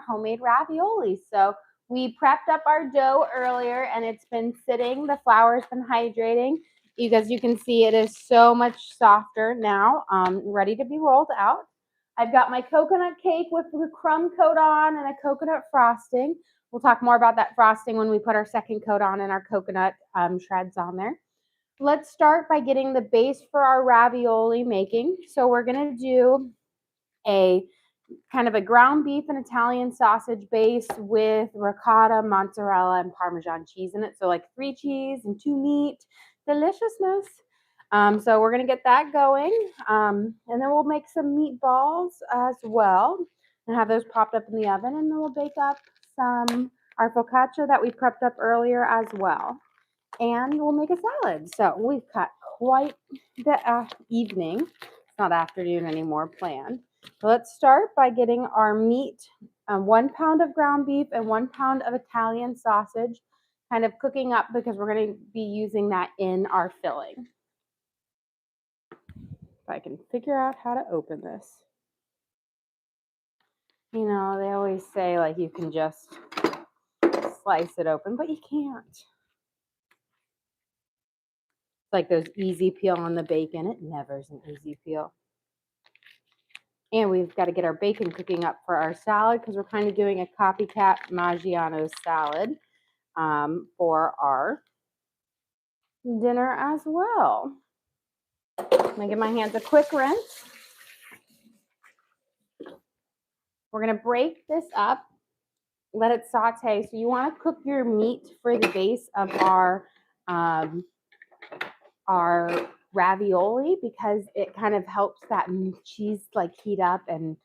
homemade ravioli. So we prepped up our dough earlier and it's been sitting. The flour's been hydrating. As you can see, it is so much softer now, ready to be rolled out. I've got my coconut cake with the crumb coat on and a coconut frosting. We'll talk more about that frosting when we put our second coat on and our coconut shreds on there. Let's start by getting the base for our ravioli making. So we're going to do a kind of a ground beef and Italian sausage base with ricotta, mozzarella, and Parmesan cheese in it. So like 3 cheese and 2 meat. Deliciousness. So we're going to get that going. And then we'll make some meatballs as well and have those popped up in the oven. And then we'll bake up our focaccia that we prepped up earlier as well. And we'll make a salad. So we've got quite the evening. It's not afternoon anymore planned. So let's start by getting our meat, 1 pound of ground beef and 1 pound of Italian sausage, kind of cooking up because we're going to be using that in our filling. If I can figure out how to open this. You know, they always say like you can just slice it open, but you can't. It's like those easy peel on the bacon. It never is an easy peel. And we've got to get our bacon cooking up for our salad because we're kind of doing a copycat Maggiano salad for our dinner as well. I'm going to give my hands a quick rinse. We're going to break this up, let it saute. So you want to cook your meat for the base of our ravioli because it kind of helps that cheese like heat up and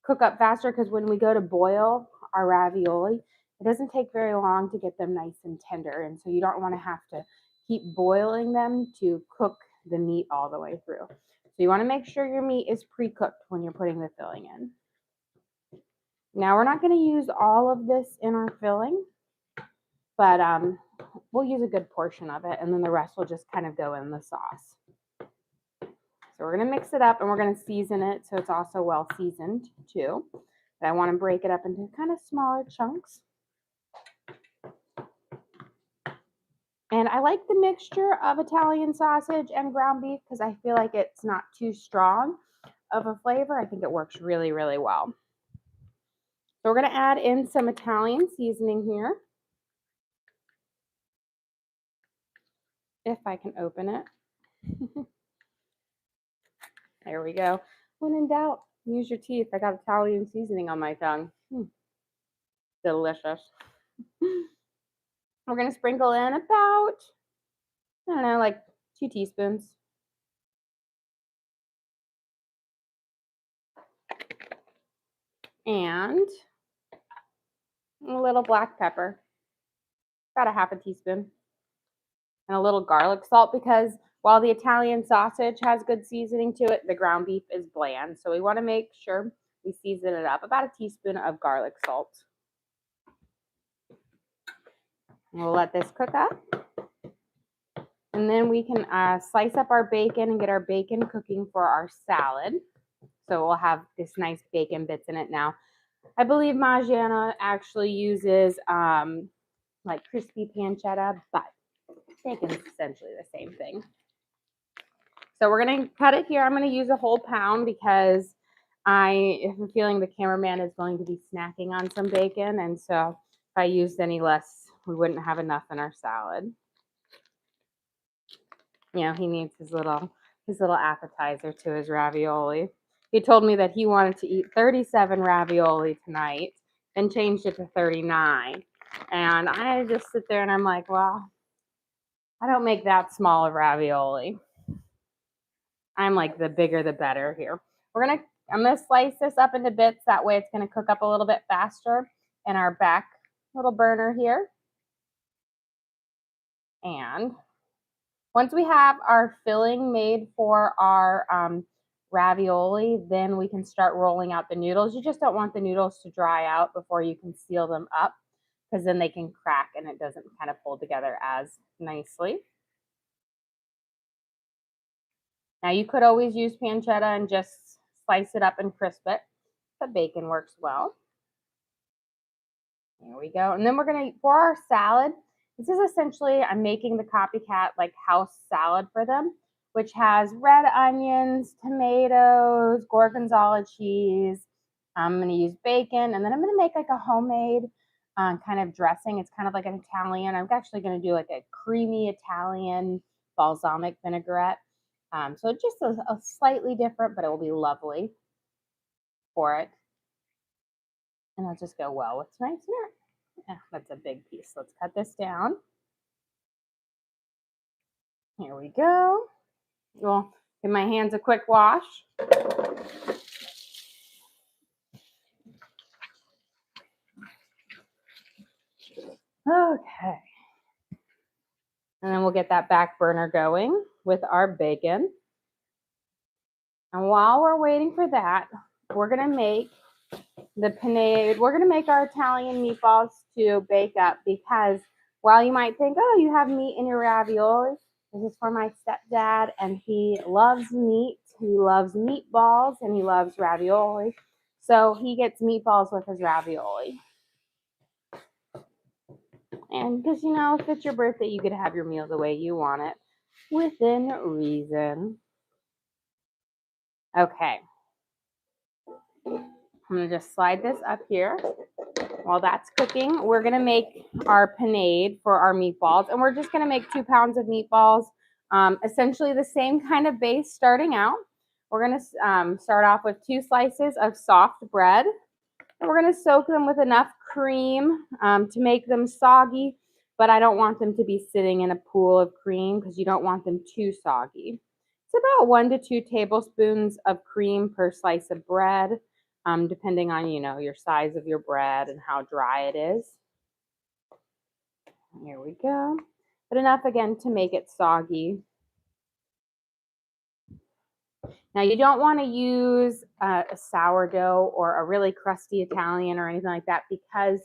cook up faster, because when we go to boil our ravioli, it doesn't take very long to get them nice and tender, and so you don't want to have to keep boiling them to cook the meat all the way through. So you want to make sure your meat is pre-cooked when you're putting the filling in. Now we're not going to use all of this in our filling, but we'll use a good portion of it, and then the rest will just kind of go in the sauce. So we're going to mix it up and we're going to season it so it's also well seasoned too. But I want to break it up into kind of smaller chunks. And I like the mixture of Italian sausage and ground beef because I feel like it's not too strong of a flavor. I think it works really, really well. So we're going to add in some Italian seasoning here. If I can open it. There we go. When in doubt, use your teeth. I got Italian seasoning on my tongue. Delicious. We're going to sprinkle in about, I don't know, like 2 teaspoons. And a little black pepper, about a half a teaspoon. And a little garlic salt because while the Italian sausage has good seasoning to it, the ground beef is bland. So we want to make sure we season it up. About a teaspoon of garlic salt. We'll let this cook up. And then we can slice up our bacon and get our bacon cooking for our salad. So we'll have this nice bacon bits in it now. I believe Maggiano actually uses like crispy pancetta, but bacon's essentially the same thing. So we're going to cut it here. I'm going to use a whole pound because I am feeling the cameraman is going to be snacking on some bacon. And so if I used any less, we wouldn't have enough in our salad. You know, he needs his little appetizer to his ravioli. He told me that he wanted to eat 37 ravioli tonight and changed it to 39. And I just sit there and I'm like, well, I don't make that small of ravioli. I'm like the bigger the better here. I'm gonna slice this up into bits. That way it's gonna cook up a little bit faster in our back little burner here. And once we have our filling made for our ravioli, then we can start rolling out the noodles. You just don't want the noodles to dry out before you can seal them up, because then they can crack and it doesn't kind of hold together as nicely. Now you could always use pancetta and just slice it up and crisp it, but bacon works well. There we go. And then we're gonna, for our salad, this is essentially, I'm making the copycat like house salad for them, which has red onions, tomatoes, gorgonzola cheese. I'm gonna use bacon, and then I'm gonna make like a homemade kind of dressing. It's kind of like an Italian. I'm actually gonna do like a creamy Italian balsamic vinaigrette. So just a slightly different, but it will be lovely for it. And I'll just go well with tonight's dinner. Yeah, that's a big piece. Let's cut this down. Here we go. Well, give my hands a quick wash. Okay. And then we'll get that back burner going with our bacon. And while we're waiting for that, we're going to make the panade. We're going to make our Italian meatballs to bake up, because while you might think, oh, you have meat in your ravioli, this is for my stepdad, and he loves meat. He loves meatballs, and he loves ravioli. So he gets meatballs with his ravioli. And because, you know, if it's your birthday, you could have your meal the way you want it, within reason. Okay. I'm going to just slide this up here. While that's cooking, we're going to make our panade for our meatballs. And we're just going to make 2 pounds of meatballs. Essentially the same kind of base starting out. We're going to start off with 2 slices of soft bread. And we're going to soak them with enough cream to make them soggy. But I don't want them to be sitting in a pool of cream, because you don't want them too soggy. It's about 1 to 2 tablespoons of cream per slice of bread. Depending on, you know, your size of your bread and how dry it is. Here we go. But enough again to make it soggy. Now you don't want to use a sourdough or a really crusty Italian or anything like that, because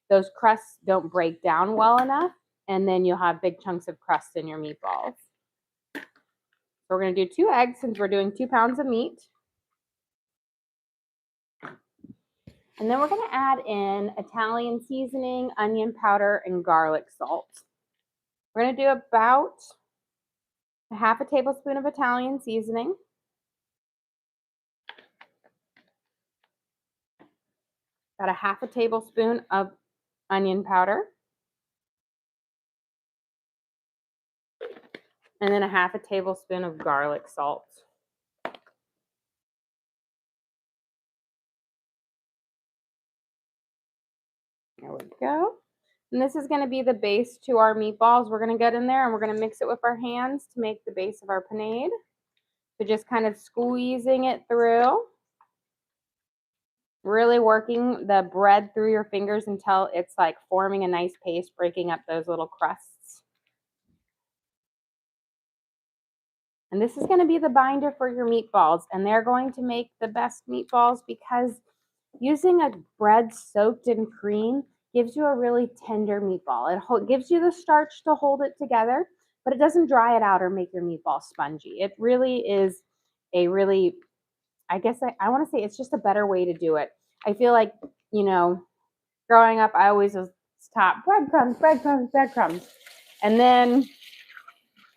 those crusts don't break down well enough, and then you'll have big chunks of crust in your meatballs. So we're going to do 2 eggs since we're doing 2 pounds of meat. And then we're going to add in Italian seasoning, onion powder, and garlic salt. We're going to do about a half a tablespoon of Italian seasoning. About a half a tablespoon of onion powder. And then a half a tablespoon of garlic salt. There we go. And this is going to be the base to our meatballs. We're going to get in there and we're going to mix it with our hands to make the base of our panade. So just kind of squeezing it through. Really working the bread through your fingers until it's like forming a nice paste, breaking up those little crusts. And this is going to be the binder for your meatballs. And they're going to make the best meatballs, because using a bread soaked in cream gives you a really tender meatball. It gives you the starch to hold it together, but it doesn't dry it out or make your meatball spongy. It really is a really, I guess I want to say it's just a better way to do it. I feel like, you know, growing up, I always was taught breadcrumbs, breadcrumbs, breadcrumbs. And then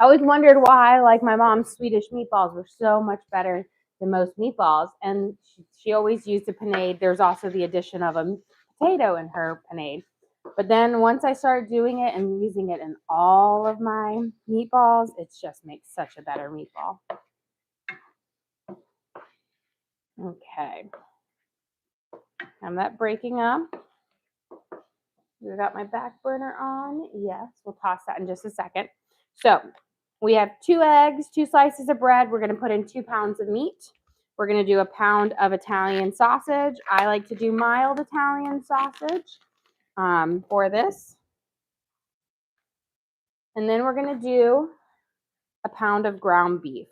I always wondered why, like, my mom's Swedish meatballs were so much better than most meatballs. And she always used a panade. There's also the addition of a potato in her panade. But then once I started doing it and using it in all of my meatballs, it just makes such a better meatball. Okay. I'm that breaking up. We got my back burner on. Yes, we'll toss that in just a second. So we have 2 eggs, 2 slices of bread. We're going to put in 2 pounds of meat. We're going to do a pound of Italian sausage. I like to do mild Italian sausage for this. And then we're going to do a pound of ground beef.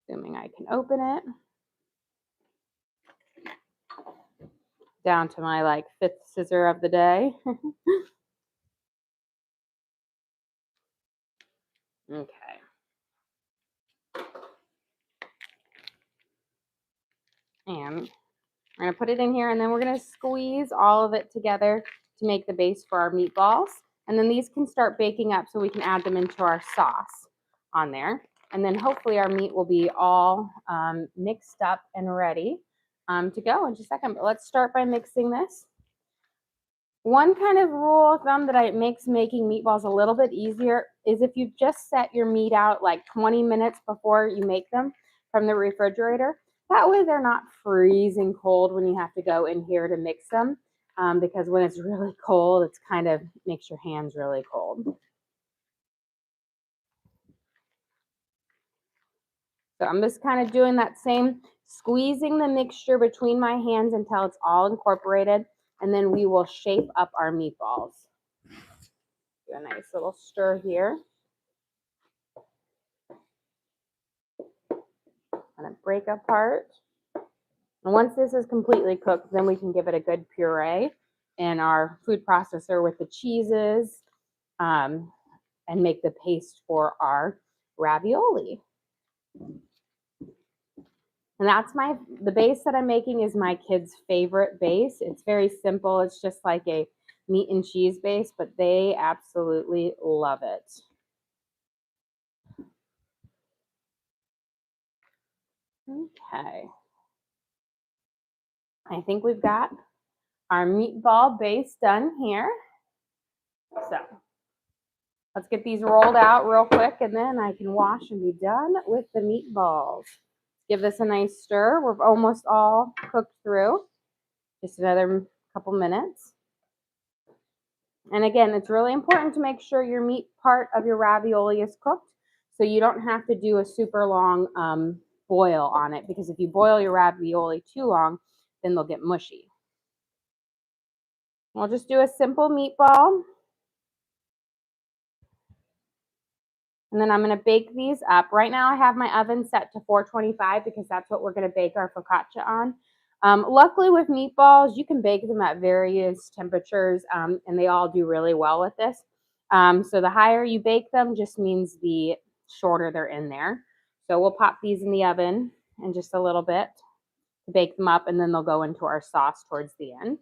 Assuming I can open it. Down to my like 5th scissor of the day. Okay. And We're going to put it in here, and then we're going to squeeze all of it together to make the base for our meatballs. And then these can start baking up so we can add them into our sauce on there. And then hopefully our meat will be all mixed up and ready to go in just a second. But let's start by mixing this. One kind of rule of thumb that makes making meatballs a little bit easier is if you just set your meat out like 20 minutes before you make them from the refrigerator. That way they're not freezing cold when you have to go in here to mix them, because when it's really cold, it's kind of makes your hands really cold. So I'm just kind of doing that same, squeezing the mixture between my hands until it's all incorporated, and then we will shape up our meatballs. Do a nice little stir here. Kind of break apart. And once this is completely cooked, then we can give it a good puree in our food processor with the cheeses, and make the paste for our ravioli. And that's the base that I'm making is my kids' favorite base. It's very simple. It's just like a meat and cheese base, but they absolutely love it. Okay. I think we've got our meatball base done here. So let's get these rolled out real quick, and then I can wash and be done with the meatballs. Give this a nice stir. We're almost all cooked through. Just another couple minutes. And again, it's really important to make sure your meat part of your ravioli is cooked, so you don't have to do a super long boil on it, because if you boil your ravioli too long, then they'll get mushy. We'll just do a simple meatball. And then I'm going to bake these up. Right now I have my oven set to 425 because that's what we're going to bake our focaccia on. Luckily with meatballs, you can bake them at various temperatures, and they all do really well with this. So the higher you bake them just means the shorter they're in there. So we'll pop these in the oven in just a little bit to bake them up, and then they'll go into our sauce towards the end.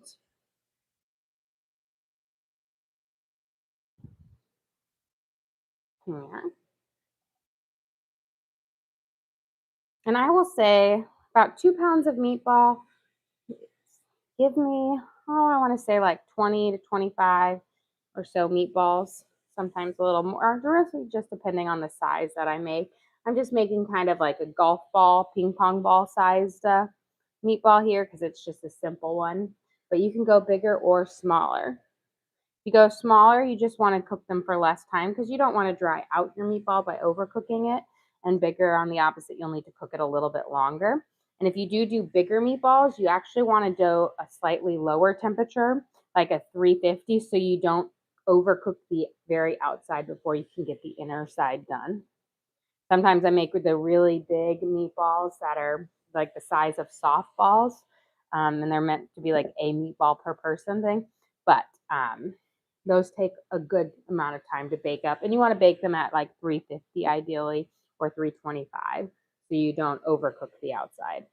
Here. And I will say about 2 pounds of meatball, give me, I want to say like 20 to 25 or so meatballs, sometimes a little more, really just depending on the size that I make. I'm just making kind of like a golf ball, ping pong ball sized meatball here because it's just a simple one, but you can go bigger or smaller. If you go smaller, you just want to cook them for less time because you don't want to dry out your meatball by overcooking it, and bigger on the opposite, you'll need to cook it a little bit longer. And if you do bigger meatballs, you actually want to do a slightly lower temperature, like a 350, so you don't overcook the very outside before you can get the inner side done. Sometimes I make the really big meatballs that are like the size of softballs, and they're meant to be like a meatball per person thing. But those take a good amount of time to bake up, and you want to bake them at like 350 ideally, or 325, so you don't overcook the outside.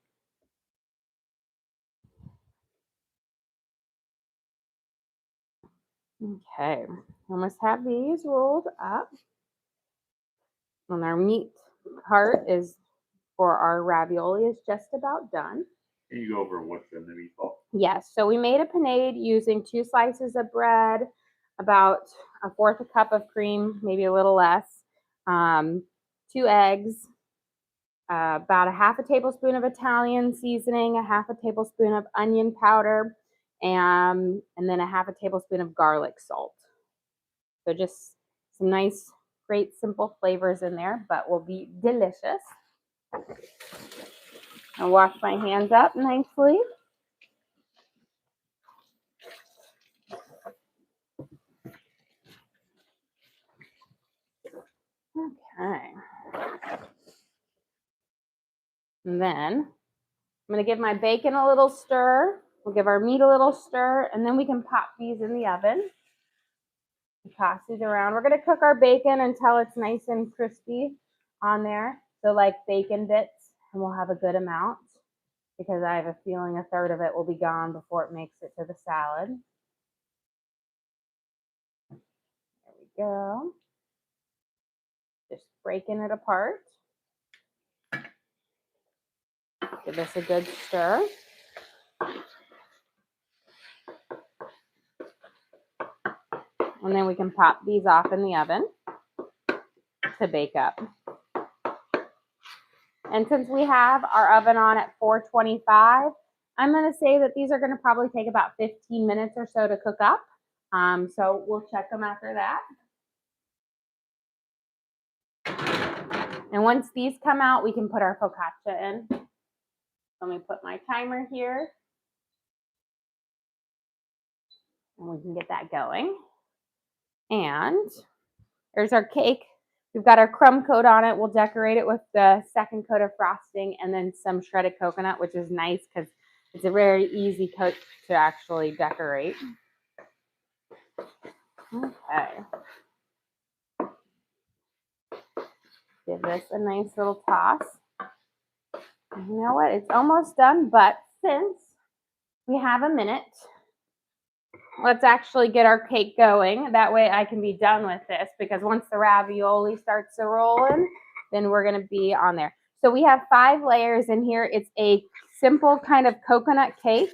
Okay, almost have these rolled up. And our meat part is for our ravioli is just about done. Can you go over what's in the meatball? Yes, so we made a panade using 2 slices of bread, about 1/4 cup of cream, maybe a little less, 2 eggs, about 1/2 tablespoon of Italian seasoning, 1/2 tablespoon of onion powder, and then 1/2 tablespoon of garlic salt. So just some nice, great, simple flavors in there, but will be delicious. I'll wash my hands up nicely. Okay. And then I'm going to give my bacon a little stir. We'll give our meat a little stir, and then we can pop these in the oven. Toss these around. We're going to cook our bacon until it's nice and crispy on there. So like bacon bits, and we'll have a good amount. because I have a feeling a third of it will be gone before it makes it to the salad. There we go. Just breaking it apart. Give this a good stir. And then we can pop these off in the oven to bake up. And since we have our oven on at 425, I'm going to say that these are going to probably take about 15 minutes or so to cook up. So we'll check them after that. And once these come out, we can put our focaccia in. Let me put my timer here. And we can get that going. And there's our cake. We've got our crumb coat on it. We'll decorate it with the second coat of frosting and then some shredded coconut, which is nice because it's a very easy coat to actually decorate. Okay. Give this a nice little toss. And you know what? It's almost done, but since we have a minute, let's actually get our cake going. That way I can be done with this, because once the ravioli starts to roll in, then we're going to be on there. So we have 5 layers in here. It's a simple kind of coconut cake.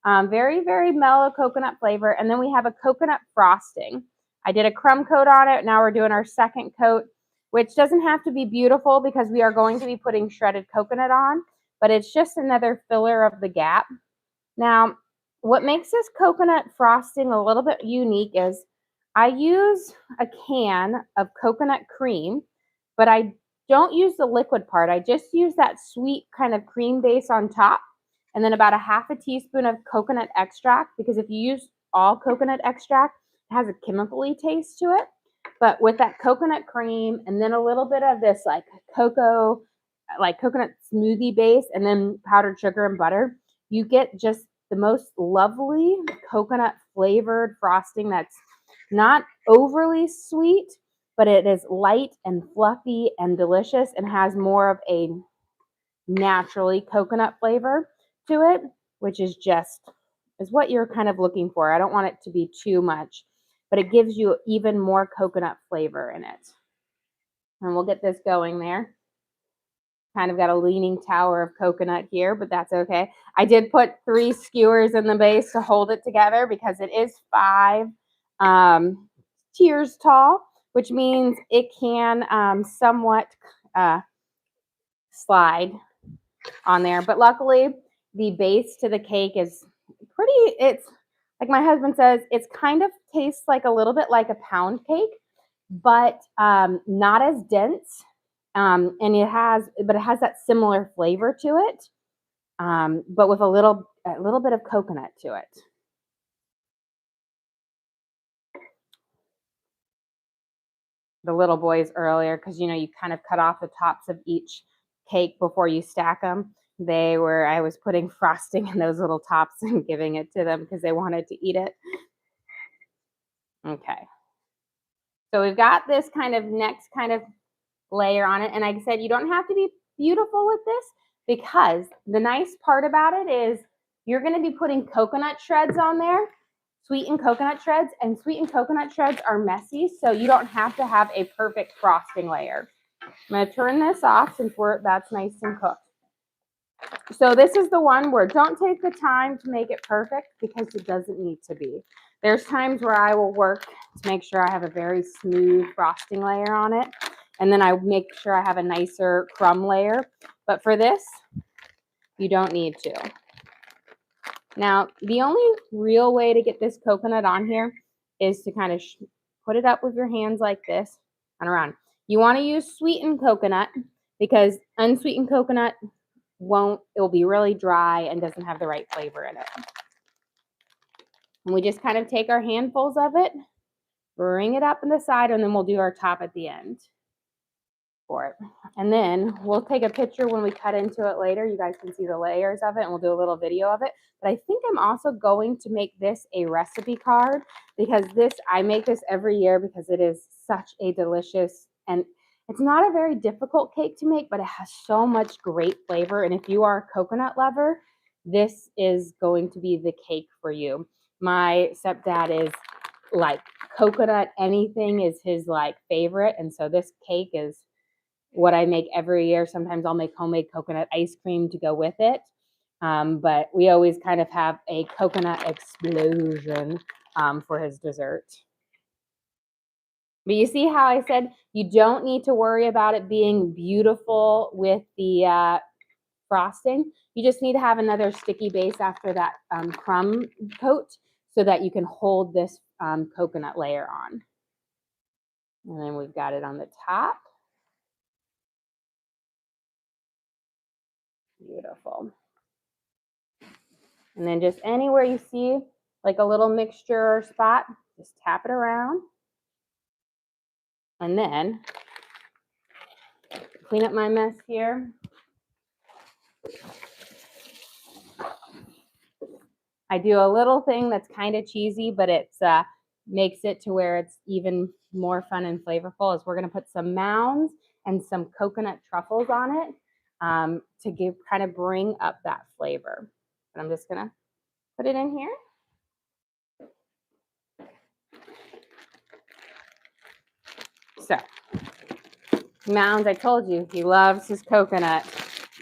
Very, very mellow coconut flavor. And then we have a coconut frosting. I did a crumb coat on it. Now we're doing our second coat, which doesn't have to be beautiful because we are going to be putting shredded coconut on, but it's just another filler of the gap. Now, what makes this coconut frosting a little bit unique is I use a can of coconut cream, but I don't use the liquid part. I just use that sweet kind of cream base on top, and then about a half a teaspoon of coconut extract, because if you use all coconut extract, it has a chemically taste to it. But with that coconut cream and then a little bit of this like coconut smoothie base and then powdered sugar and butter, you get just the most lovely coconut flavored frosting that's not overly sweet, but it is light and fluffy and delicious and has more of a naturally coconut flavor to it, which is what you're kind of looking for. I don't want it to be too much, but it gives you even more coconut flavor in it. And we'll get this going there. Kind of got a leaning tower of coconut here, but that's okay. I did put 3 skewers in the base to hold it together because it is 5 tiers tall, which means it can somewhat slide on there. But luckily, the base to the cake is it's like my husband says, it's kind of tastes like a little bit like a pound cake, but not as dense. And it has that similar flavor to it, but with a little bit of coconut to it. The little boys earlier, because you kind of cut off the tops of each cake before you stack them. I was putting frosting in those little tops and giving it to them because they wanted to eat it. Okay. So we've got this kind of next kind of layer on it. And like I said, you don't have to be beautiful with this, because the nice part about it is you're going to be putting coconut shreds on there, sweetened coconut shreds, and sweetened coconut shreds are messy, so you don't have to have a perfect frosting layer. I'm going to turn this off since that's nice and cooked. So this is the one where don't take the time to make it perfect, because it doesn't need to be. There's times where I will work to make sure I have a very smooth frosting layer on it, and then I make sure I have a nicer crumb layer. But for this, you don't need to. Now, the only real way to get this coconut on here is to kind of put it up with your hands like this and around. You want to use sweetened coconut, because unsweetened coconut it will be really dry and doesn't have the right flavor in it. And we just kind of take our handfuls of it, bring it up in the side, and then we'll do our top at the end for it. And then we'll take a picture when we cut into it later. You guys can see the layers of it, and we'll do a little video of it. But I think I'm also going to make this a recipe card, because I make this every year because it is such a delicious, and It's not a very difficult cake to make, but it has so much great flavor. And if you are a coconut lover, this is going to be the cake for you. My stepdad is like coconut, anything is his like favorite. And so this cake is what I make every year. Sometimes I'll make homemade coconut ice cream to go with it. But we always kind of have a coconut explosion for his dessert. But you see how I said you don't need to worry about it being beautiful with the frosting. You just need to have another sticky base after that crumb coat so that you can hold this coconut layer on. And then we've got it on the top. Beautiful. And then just anywhere you see like a little mixture or spot, just tap it around. And then clean up my mess here. I do a little thing that's kind of cheesy, but it's makes it to where it's even more fun and flavorful. Is we're going to put some mounds and some coconut truffles on it to kind of bring up that flavor. And I'm just going to put it in here. So mounds, I told you, he loves his coconut,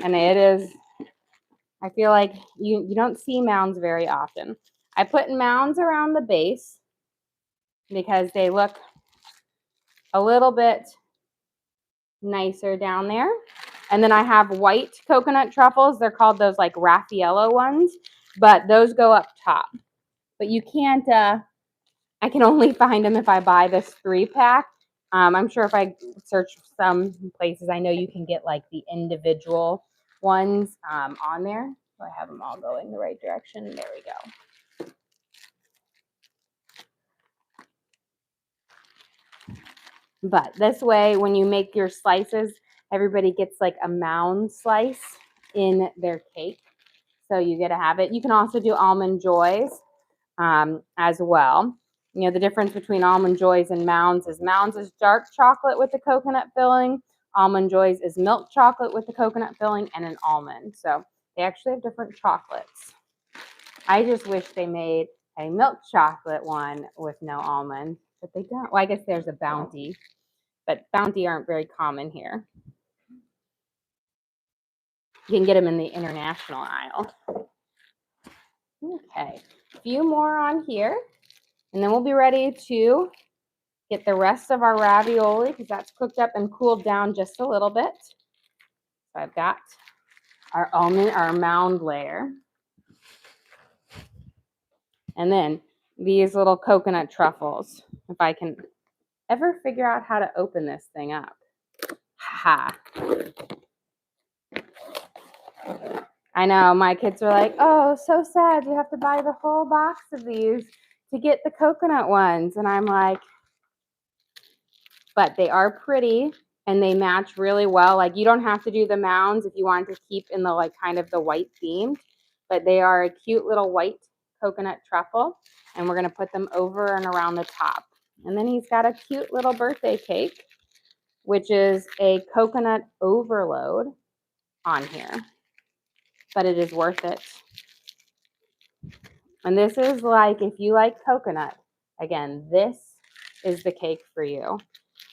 and it is, I feel like you don't see mounds very often. I put mounds around the base because they look a little bit nicer down there. And then I have white coconut truffles. They're called those like Raffaello ones, but those go up top. But you can't, I can only find them if I buy this 3-pack. I'm sure if I search some places, I know you can get like the individual ones on there. So I have them all going the right direction. There we go. But this way, when you make your slices, everybody gets like a mound slice in their cake. So you get to have it. You can also do almond joys as well. You know, the difference between almond joys and mounds is dark chocolate with the coconut filling. Almond joys is milk chocolate with the coconut filling and an almond. So they actually have different chocolates. I just wish they made a milk chocolate one with no almond, but they don't. Well, I guess there's a Bounty, but Bounty aren't very common here. You can get them in the international aisle. Okay, a few more on here, and then we'll be ready to get the rest of our ravioli because that's cooked up and cooled down just a little bit. So I've got our mound layer. And then these little coconut truffles. If I can ever figure out how to open this thing up. Ha. I know my kids are like, oh, so sad. You have to buy the whole box of these to get the coconut ones. And I'm like, but they are pretty and they match really well. Like you don't have to do the mounds if you want to keep in the like kind of the white theme, but they are a cute little white coconut truffle, and we're going to put them over and around the top. And then he's got a cute little birthday cake, which is a coconut overload on here, but it is worth it. And this is like, if you like coconut, again, this is the cake for you.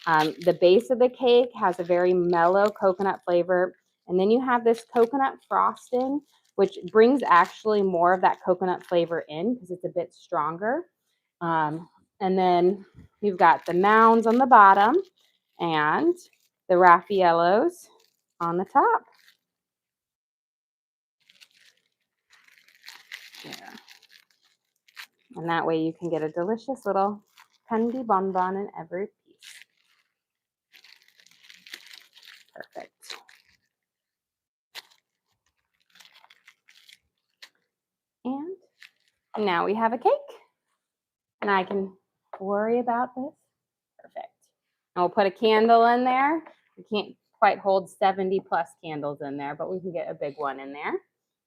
The base of the cake has a very mellow coconut flavor. And then you have this coconut frosting, which brings actually more of that coconut flavor in because it's a bit stronger. And then you've got the mounds on the bottom and the Raffaellos on the top. Yeah. And that way you can get a delicious little candy bonbon in every piece. Perfect. And now we have a cake. And I can worry about this. Perfect. And we'll put a candle in there. We can't quite hold 70 plus candles in there, but we can get a big one in there.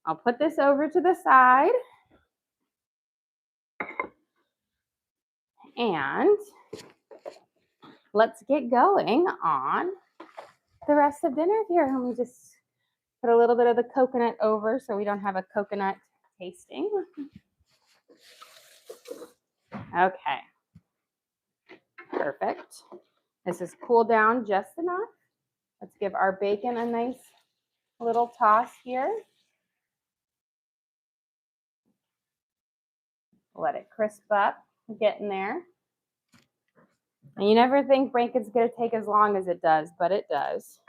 I'll put this over to the side. And let's get going on the rest of dinner here. Let me just put a little bit of the coconut over so we don't have a coconut tasting. Okay. Perfect. This is cooled down just enough. Let's give our bacon a nice little toss here. Let it crisp up, get in there. And you never think bacon's going to take as long as it does, but it does.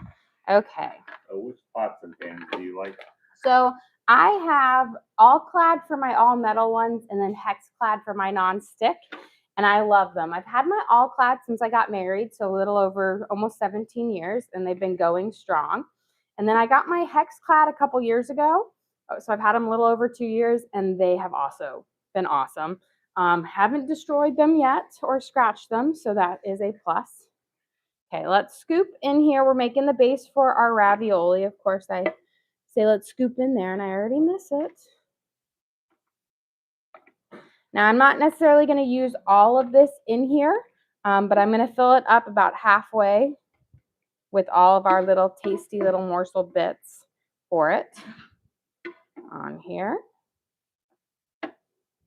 Okay. Which pots and pans do you like? So I have all clad for my all metal ones and then hex clad for my non-stick. And I love them. I've had my all clad since I got married, so a little over almost 17 years, and they've been going strong. And then I got my hex clad a couple years ago. So I've had them a little over 2 years, and they have also been awesome. Haven't destroyed them yet or scratched them, so that is a plus. Okay, let's scoop in here. We're making the base for our ravioli. Of course, I say let's scoop in there, and I already miss it. Now, I'm not necessarily going to use all of this in here, but I'm going to fill it up about halfway with all of our little tasty little morsel bits for it on here.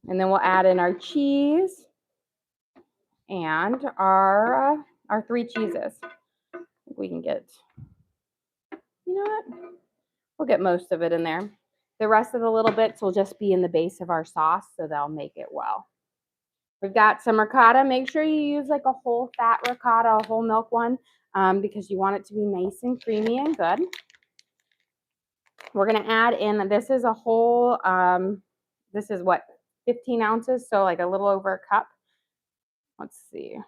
And then we'll add in our cheese and our 3 cheeses. We can get, you know what? We'll get most of it in there. The rest of the little bits will just be in the base of our sauce, so they'll make it well. We've got some ricotta. Make sure you use like a whole fat ricotta, a whole milk one, because you want it to be nice and creamy and good. We're going to add in, this is a whole, this is what, 15 ounces, so like a little over a cup. Let's see.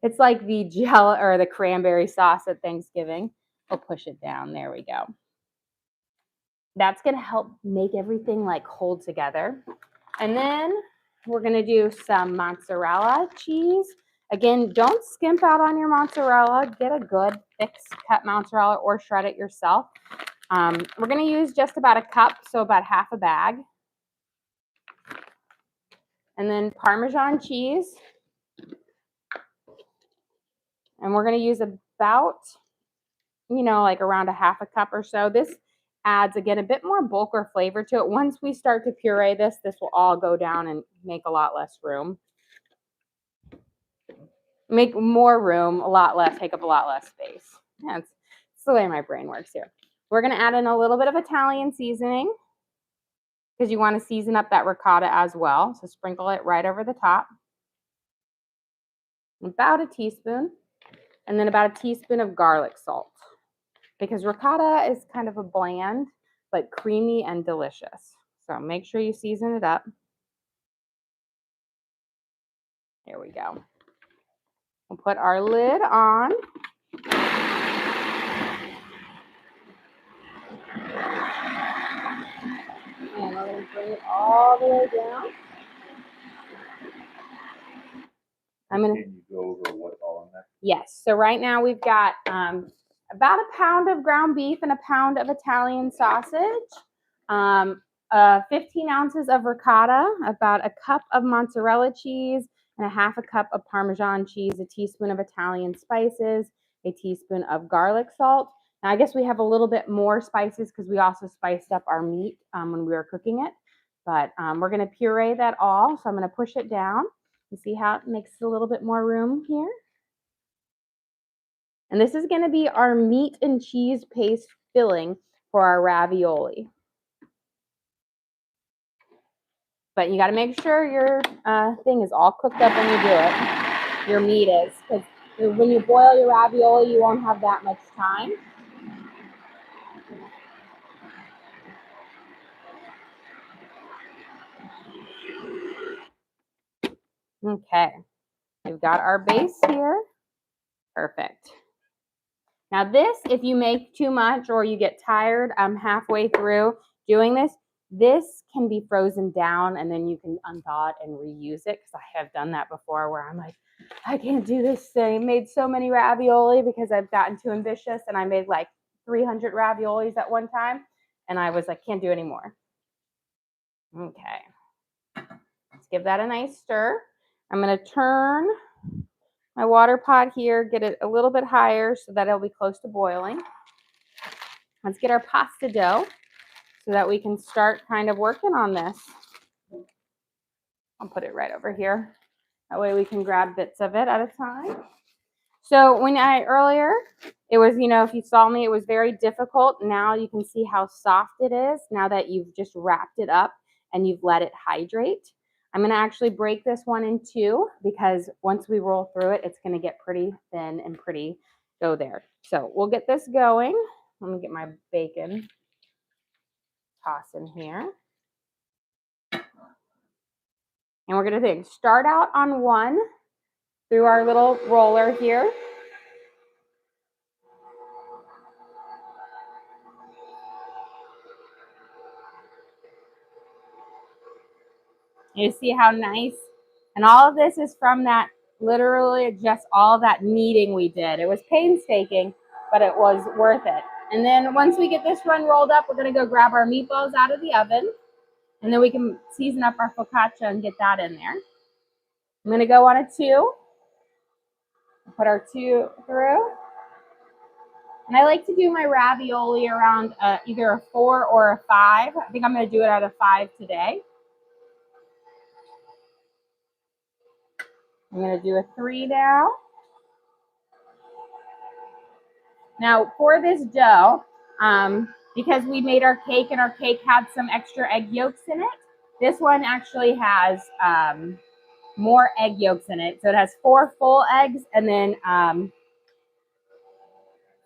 It's like the gel or the cranberry sauce at Thanksgiving. We'll push it down. There we go. That's going to help make everything like hold together. And then we're going to do some mozzarella cheese. Again, don't skimp out on your mozzarella. Get a good thick cut mozzarella or shred it yourself. We're going to use just about a cup, so about half a bag. And then Parmesan cheese. And we're going to use about, like around a half a cup or so. This adds, again, a bit more bulk or flavor to it. Once we start to puree this will all go down and make a lot less room. Make more room, a lot less, take up a lot less space. Yeah, it's the way my brain works here. We're going to add in a little bit of Italian seasoning because you want to season up that ricotta as well. So sprinkle it right over the top. About a teaspoon. And then about a teaspoon of garlic salt. Because ricotta is kind of a bland, but creamy and delicious. So make sure you season it up. Here we go. We'll put our lid on. And we're going to bring it all the way down. Can you go over what's all in there? Yes. So right now we've got about a pound of ground beef and a pound of Italian sausage, 15 ounces of ricotta, about a cup of mozzarella cheese, and a half a cup of Parmesan cheese, a teaspoon of Italian spices, a teaspoon of garlic salt. Now, I guess we have a little bit more spices because we also spiced up our meat when we were cooking it. But we're going to puree that all. So I'm going to push it down. You see how it makes a little bit more room here? And this is going to be our meat and cheese paste filling for our ravioli. But you got to make sure your thing is all cooked up when you do it. Your meat is, because when you boil your ravioli, you won't have that much time. Okay, we've got our base here. Perfect. Now this, if you make too much or you get tired halfway through doing this, this can be frozen down and then you can unthaw it and reuse it, because I have done that before where I'm like, I can't do this thing. I made so many ravioli because I've gotten too ambitious and I made like 300 raviolis at one time and I was like, can't do any more. Okay, let's give that a nice stir. I'm going to turn my water pot here, get it a little bit higher so that it'll be close to boiling. Let's get our pasta dough so that we can start kind of working on this. I'll put it right over here. That way we can grab bits of it at a time. So when earlier, it was, if you saw me, it was very difficult. Now you can see how soft it is now that you've just wrapped it up and you've let it hydrate. I'm going to actually break this one in two because once we roll through it, it's going to get pretty thin and pretty dough there. So we'll get this going. Let me get my bacon toss in here. And we're going to start out on one through our little roller here. You see how nice, and all of this is from that, literally just all that kneading we did. It was painstaking, but it was worth it. And then once we get this one rolled up, we're going to go grab our meatballs out of the oven, and then we can season up our focaccia and get that in there. I'm going to go on a 2. Put our 2 through. And I like to do my ravioli around either a 4 or a 5. I think I'm going to do it at a 5 today. I'm going to do a 3 now. Now for this dough, because we made our cake and our cake had some extra egg yolks in it, this one actually has more egg yolks in it. So it has 4 full eggs and then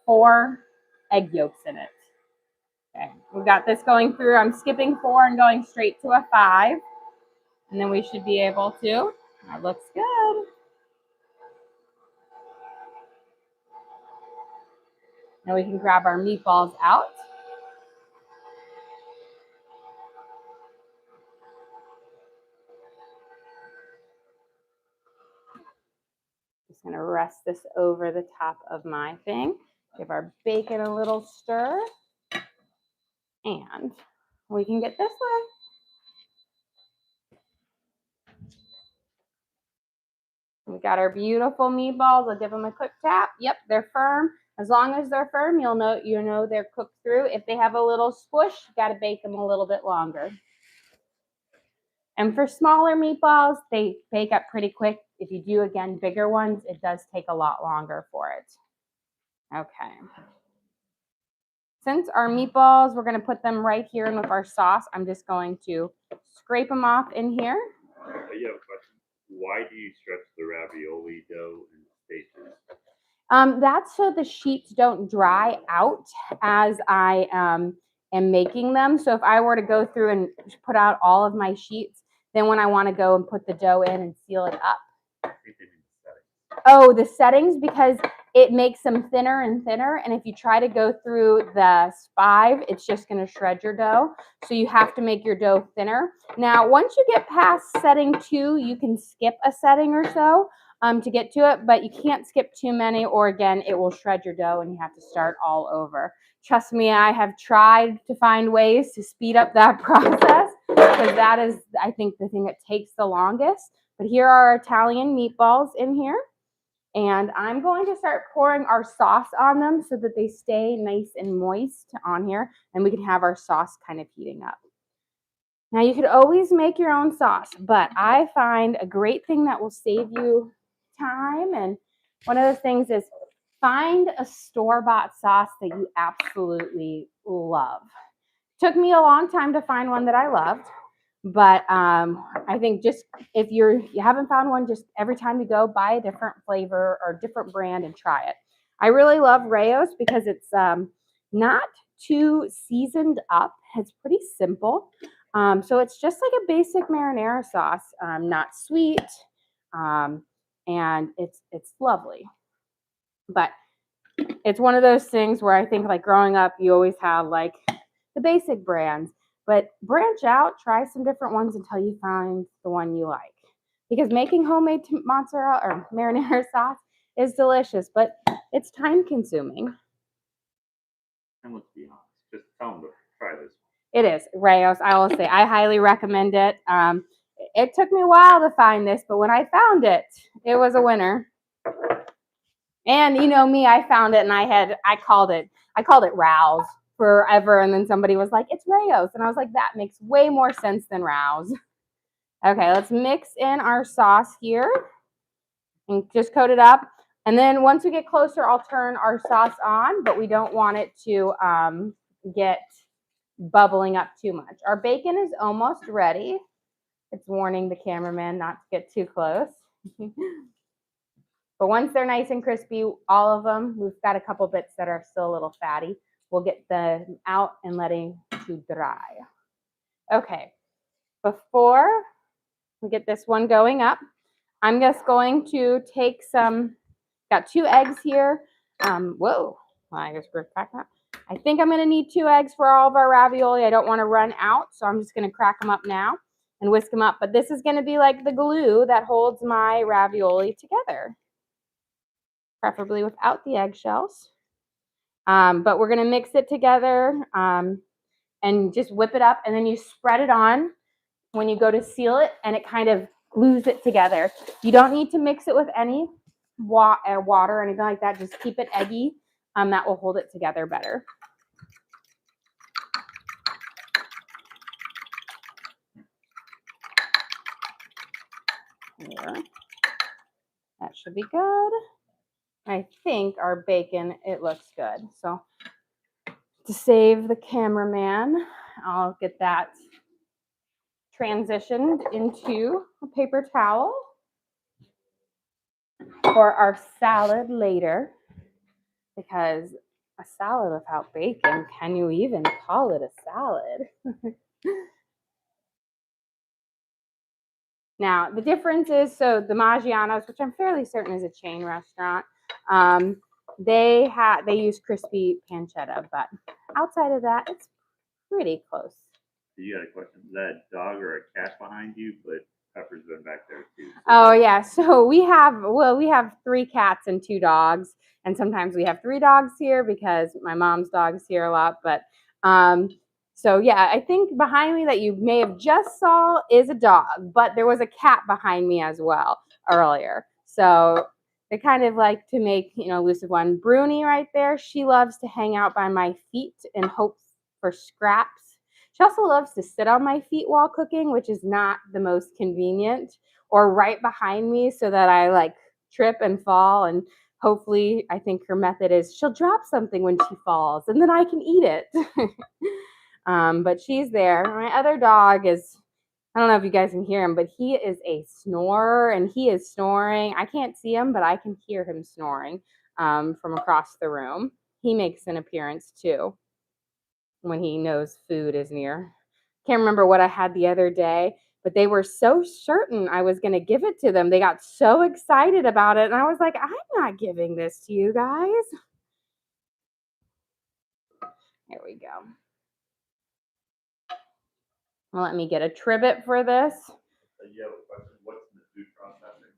4 egg yolks in it. Okay, we've got this going through. I'm skipping 4 and going straight to a 5. And then we should be able to. That looks good. Now we can grab our meatballs out. Just going to rest this over the top of my thing. Give our bacon a little stir. And we can get this one. We got our beautiful meatballs. I'll give them a quick tap. Yep, they're firm. As long as they're firm, you'll know they're cooked through. If they have a little squish, you got to bake them a little bit longer. And for smaller meatballs, they bake up pretty quick. If you do, again, bigger ones, it does take a lot longer for it. Okay. Since our meatballs, we're going to put them right here in with our sauce. I'm just going to scrape them off in here. You have a question. Why do you stretch the ravioli dough in stages? That's so the sheets don't dry out as I am making them. So if I were to go through and put out all of my sheets, then when I want to go and put the dough in and seal it up. Oh, the settings, because it makes them thinner and thinner. And if you try to go through the 5, it's just going to shred your dough. So you have to make your dough thinner. Now, once you get past setting 2, you can skip a setting or so to get to it, but you can't skip too many, or again, it will shred your dough and you have to start all over. Trust me, I have tried to find ways to speed up that process because that is, I think, the thing that takes the longest. But here are our Italian meatballs in here. And I'm going to start pouring our sauce on them so that they stay nice and moist on here. And we can have our sauce kind of heating up. Now, you could always make your own sauce, but I find a great thing that will save you time. And one of those things is find a store-bought sauce that you absolutely love. It took me a long time to find one that I loved. But I think just if you haven't found one, just every time you go, buy a different flavor or different brand and try it. I really love Rao's because it's not too seasoned up. It's pretty simple. So it's just like a basic marinara sauce, not sweet, and it's lovely. But it's one of those things where I think like growing up, you always have like the basic brands. But branch out, try some different ones until you find the one you like. Because making homemade mozzarella or marinara sauce is delicious, but it's time consuming. And let's be honest, just tell them to try this. It is. Rao's, I will say, I highly recommend it. It took me a while to find this, but when I found it, it was a winner. And you know me, I found it and I called it Rouse forever. And then somebody was like, it's Rayos. And I was like, that makes way more sense than Rouse. Okay, let's mix in our sauce here and just coat it up. And then once we get closer, I'll turn our sauce on, but we don't want it to get bubbling up too much. Our bacon is almost ready. It's warning the cameraman not to get too close. But once they're nice and crispy, all of them, we've got a couple bits that are still a little fatty. We'll get them out and letting to dry. Okay, before we get this one going up, I'm just going to take some, got 2 eggs here. Whoa, I just crack that. I think I'm gonna need 2 eggs for all of our ravioli. I don't wanna run out, so I'm just gonna crack them up now and whisk them up. But this is gonna be like the glue that holds my ravioli together, preferably without the eggshells. But we're gonna mix it together and just whip it up, and then you spread it on when you go to seal it, and it kind of glues it together. You don't need to mix it with any water or anything like that. Just keep it eggy. That will hold it together better. Here. That should be good. I think our bacon, it looks good. So to save the cameraman, I'll get that transitioned into a paper towel for our salad later, because a salad without bacon, can you even call it a salad? Now, the difference is, so the Maggiano's, which I'm fairly certain is a chain restaurant, they use crispy pancetta, but outside of that, it's pretty close. You got a question? Is that a dog or a cat behind you? But Pepper's been back there too. So oh yeah, so we have 3 cats and 2 dogs, and sometimes we have 3 dogs here because my mom's dog's here a lot. But so yeah, I think behind me that you may have just saw is a dog, but there was a cat behind me as well earlier. So they kind of like to make, elusive one. Bruni right there, she loves to hang out by my feet in hopes for scraps. She also loves to sit on my feet while cooking, which is not the most convenient, or right behind me so that I like trip and fall. And hopefully, I think her method is she'll drop something when she falls and then I can eat it. But she's there. My other dog is, I don't know if you guys can hear him, but he is a snorer and he is snoring. I can't see him, but I can hear him snoring from across the room. He makes an appearance too when he knows food is near. Can't remember what I had the other day, but they were so certain I was going to give it to them. They got so excited about it. And I was like, I'm not giving this to you guys. There we go. Well, let me get a trivet for this. you have a question? What's in the food processing?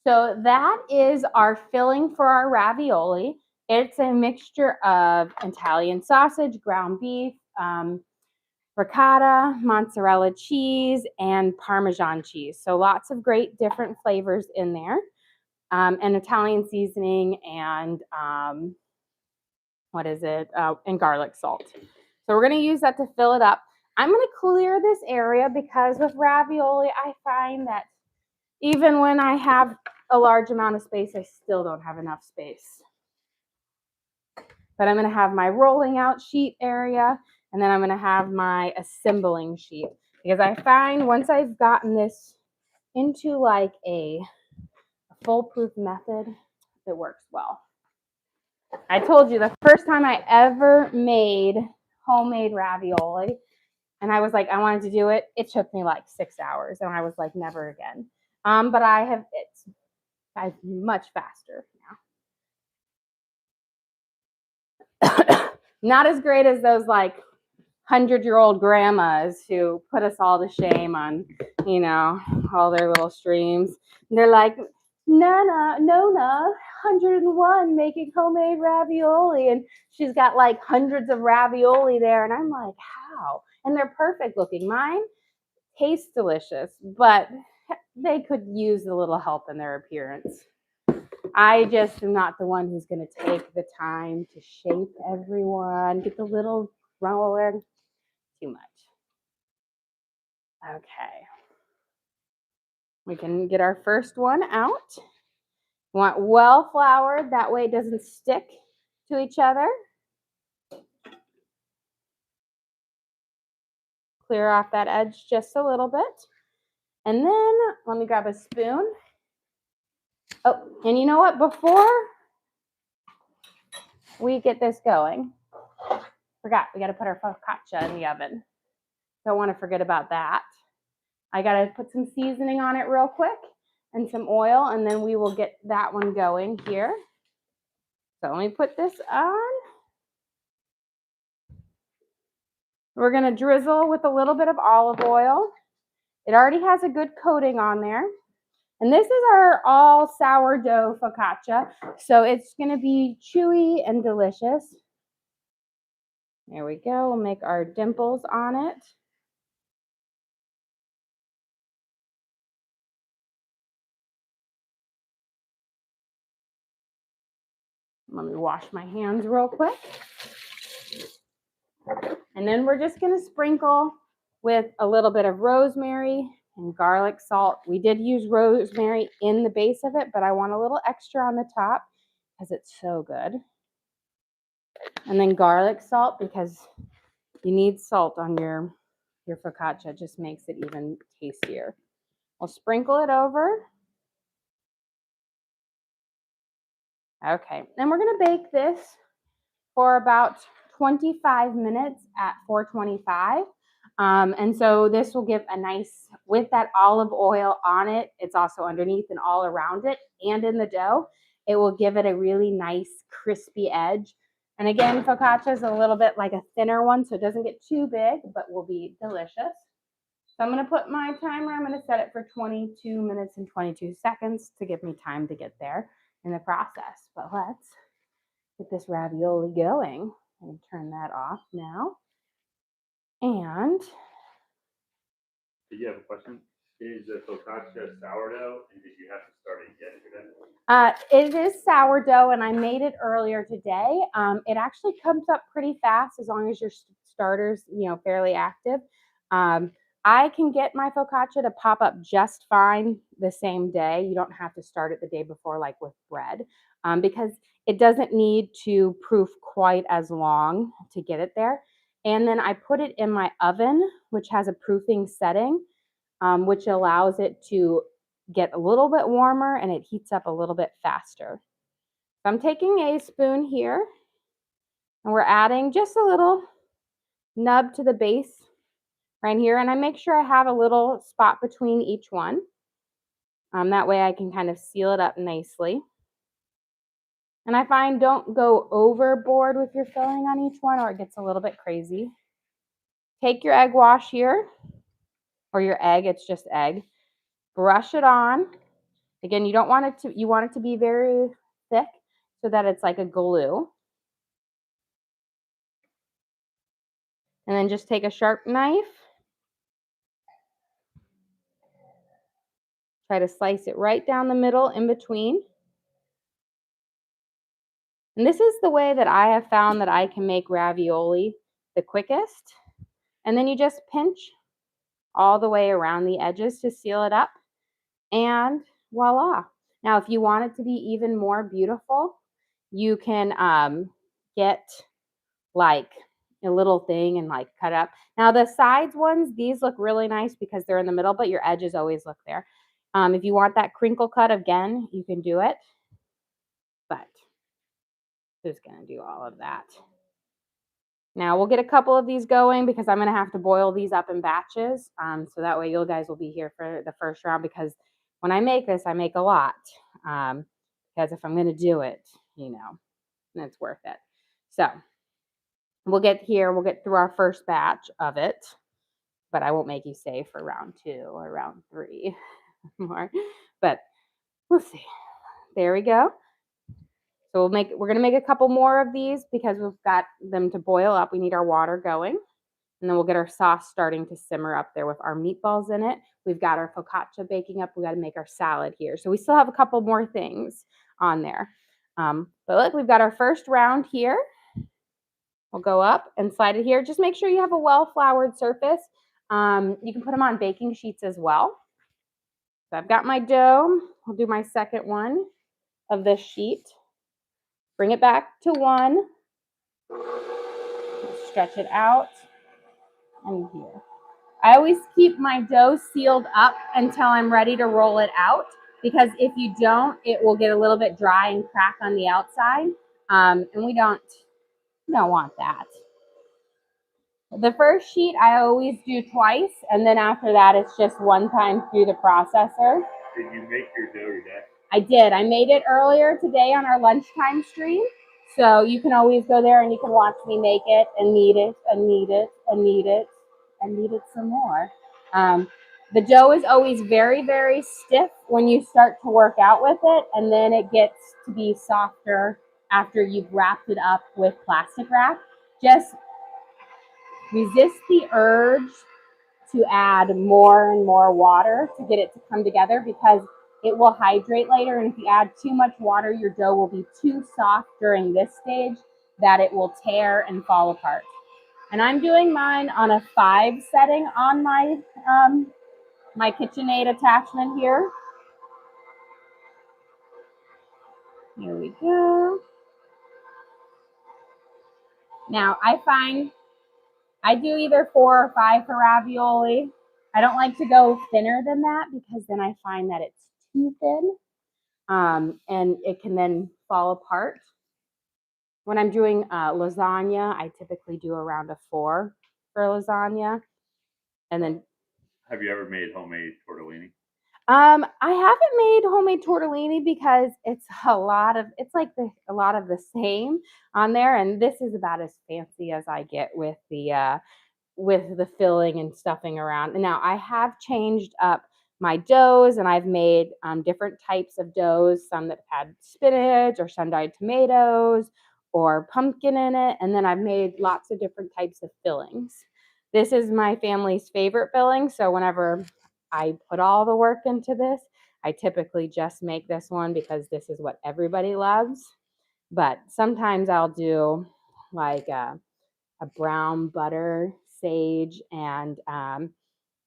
So that is our filling for our ravioli. It's a mixture of Italian sausage, ground beef, ricotta, mozzarella cheese, and Parmesan cheese. So lots of great different flavors in there, and Italian seasoning and and garlic salt. So we're going to use that to fill it up. I'm going to clear this area because with ravioli, I find that even when I have a large amount of space, I still don't have enough space. But I'm going to have my rolling out sheet area, and then I'm going to have my assembling sheet, because I find once I've gotten this into like a foolproof method, it works well. I told you the first time I ever made homemade ravioli, and I was like, I wanted to do it. It took me like 6 hours, and I was like, never again. But it's much faster now. Not as great as those like 100-year-old grandmas who put us all to shame on, all their little streams. And they're like, Nona, 101 making homemade ravioli. And she's got like hundreds of ravioli there. And I'm like, how? And they're perfect looking. Mine taste delicious, but they could use a little help in their appearance. I just am not the one who's going to take the time to shape everyone, get the little roller. Too much. Okay. We can get our first one out. We want well floured, that way it doesn't stick to each other. Clear off that edge just a little bit. And then let me grab a spoon. Oh, and you know what? Before we get this going, forgot we got to put our focaccia in the oven. Don't want to forget about that. I got to put some seasoning on it real quick and some oil, and then we will get that one going here. So let me put this on. We're going to drizzle with a little bit of olive oil. It already has a good coating on there. And this is our all sourdough focaccia, so it's going to be chewy and delicious. There we go. We'll make our dimples on it. Let me wash my hands real quick. And then we're just going to sprinkle with a little bit of rosemary and garlic salt. We did use rosemary in the base of it, but I want a little extra on the top because it's so good. And then garlic salt, because you need salt on your focaccia. It just makes it even tastier. We'll sprinkle it over. Okay, then we're going to bake this for about 25 minutes at 425. And so this will give a nice, with that olive oil on it, it's also underneath and all around it and in the dough, it will give it a really nice crispy edge. And again, focaccia is a little bit like a thinner one, so it doesn't get too big, but will be delicious. So I'm going to put my timer, I'm going to set it for 22 minutes and 22 seconds to give me time to get there in the process. But let's get this ravioli going. I'm going to turn that off now. And did you have a question? Is the focaccia sourdough, and did you have to start it yesterday? It is sourdough, and I made it earlier today. It actually comes up pretty fast as long as your starter's, fairly active. I can get my focaccia to pop up just fine the same day. You don't have to start it the day before like with bread, because it doesn't need to proof quite as long to get it there. And then I put it in my oven, which has a proofing setting, which allows it to get a little bit warmer and it heats up a little bit faster. So I'm taking a spoon here and we're adding just a little nub to the base right here. And I make sure I have a little spot between each one. That way I can kind of seal it up nicely. And I find don't go overboard with your filling on each one or it gets a little bit crazy. Take your egg wash here, or your egg, it's just egg. Brush it on. Again, you want it to be very thick so that it's like a glue. And then just take a sharp knife. Try to slice it right down the middle in between. And this is the way that I have found that I can make ravioli the quickest. And then you just pinch all the way around the edges to seal it up. And voila. Now, if you want it to be even more beautiful, you can get like a little thing and like cut up. Now the sides ones, these look really nice because they're in the middle, but your edges always look there. If you want that crinkle cut again, you can do it. But who's going to do all of that? Now we'll get a couple of these going because I'm going to have to boil these up in batches. So that way you guys will be here for the first round, because when I make this, I make a lot. Because if I'm going to do it, it's worth it. So we'll get through our first batch of it, but I won't make you stay for round 2 or round 3 more, but we'll see. There we go. So we're going to make a couple more of these because we've got them to boil up. We need our water going, and then we'll get our sauce starting to simmer up there with our meatballs in it. We've got our focaccia baking up. We got to make our salad here. So we still have a couple more things. on there. But look, we've got our first round here. We'll go up and slide it here. Just make sure you have a well-floured surface. You can put them on baking sheets as well. So I've got my dough. I'll do my second one of this sheet. Bring it back to one. Stretch it out. And here. I always keep my dough sealed up until I'm ready to roll it out, because if you don't, it will get a little bit dry and crack on the outside. And we don't want that. The first sheet I always do twice, and then after that it's just one time through the processor. Did you make your dough today? I did. I made it earlier today on our lunchtime stream. So you can always go there and you can watch me make it and knead it and knead it and knead it and knead it some more. The dough is always very, very stiff when you start to work out with it, and then it gets to be softer after you've wrapped it up with plastic wrap. Just resist the urge to add more and more water to get it to come together, because it will hydrate later, and if you add too much water, your dough will be too soft during this stage that it will tear and fall apart. And I'm doing mine on a 5 setting on my my KitchenAid attachment here. Here we go. Now I find I do either 4 or 5 for ravioli. I don't like to go thinner than that, because then I find that it's too thin. And it can then fall apart. When I'm doing lasagna, I typically do around a 4 for lasagna. And then, have you ever made homemade tortellini? I haven't made homemade tortellini because it's a lot of the same on there, and this is about as fancy as I get with the filling and stuffing around. And now I have changed up my doughs, and I've made different types of doughs, some that had spinach or sun-dried tomatoes or pumpkin in it. And then I've made lots of different types of fillings. This is my family's favorite filling. So whenever I put all the work into this, I typically just make this one because this is what everybody loves. But sometimes I'll do like a brown butter, sage, and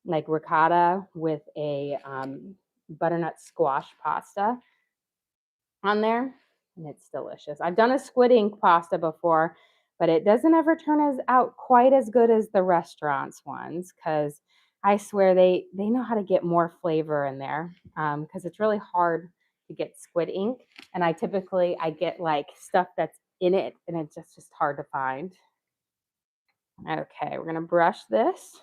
like ricotta with a butternut squash pasta on there, and it's delicious. I've done a squid ink pasta before, but it doesn't ever turn out quite as good as the restaurant's ones, because I swear they know how to get more flavor in there, because it's really hard to get squid ink, and I get like stuff that's in it, and it's just hard to find. Okay, we're gonna brush this.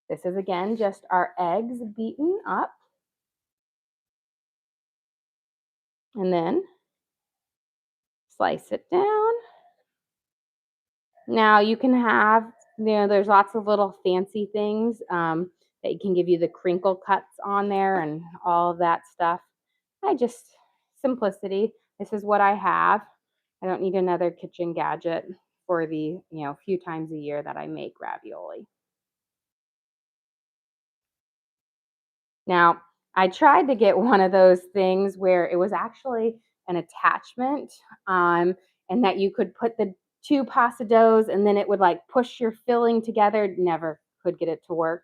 This is again just our eggs beaten up. And then slice it down. Now you can have, there's lots of little fancy things that can give you the crinkle cuts on there and all of that stuff. Simplicity. This is what I have. I don't need another kitchen gadget for the, few times a year that I make ravioli. Now, I tried to get one of those things where it was actually an attachment, and that you could put the 2 pasta doughs and then it would like push your filling together. Never could get it to work.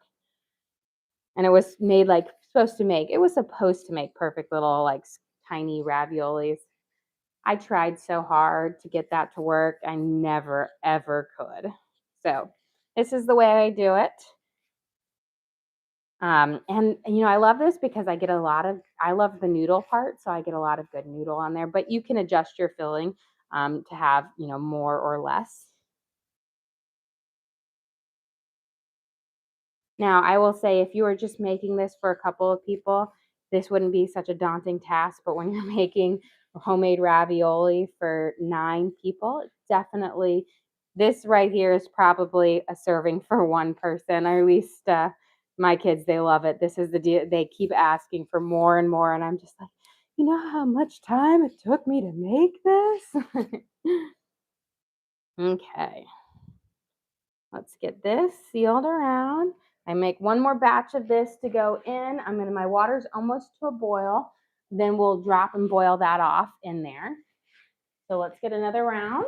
And it was supposed to make perfect little like tiny raviolis. I tried so hard to get that to work. I never, ever could. So this is the way I do it. And I love this because I love the noodle part, so I get a lot of good noodle on there, but you can adjust your filling to have, more or less. Now, I will say if you are just making this for a couple of people, this wouldn't be such a daunting task, but when you're making a homemade ravioli for 9 people, definitely this right here is probably a serving for one person, or at least my kids, they love it. This is the deal. They keep asking for more and more, and I'm just like, you know how much time it took me to make this? Okay. Let's get this sealed around. I make one more batch of this to go in. My water's almost to a boil. then we'll drop and boil that off in there. So let's get another round.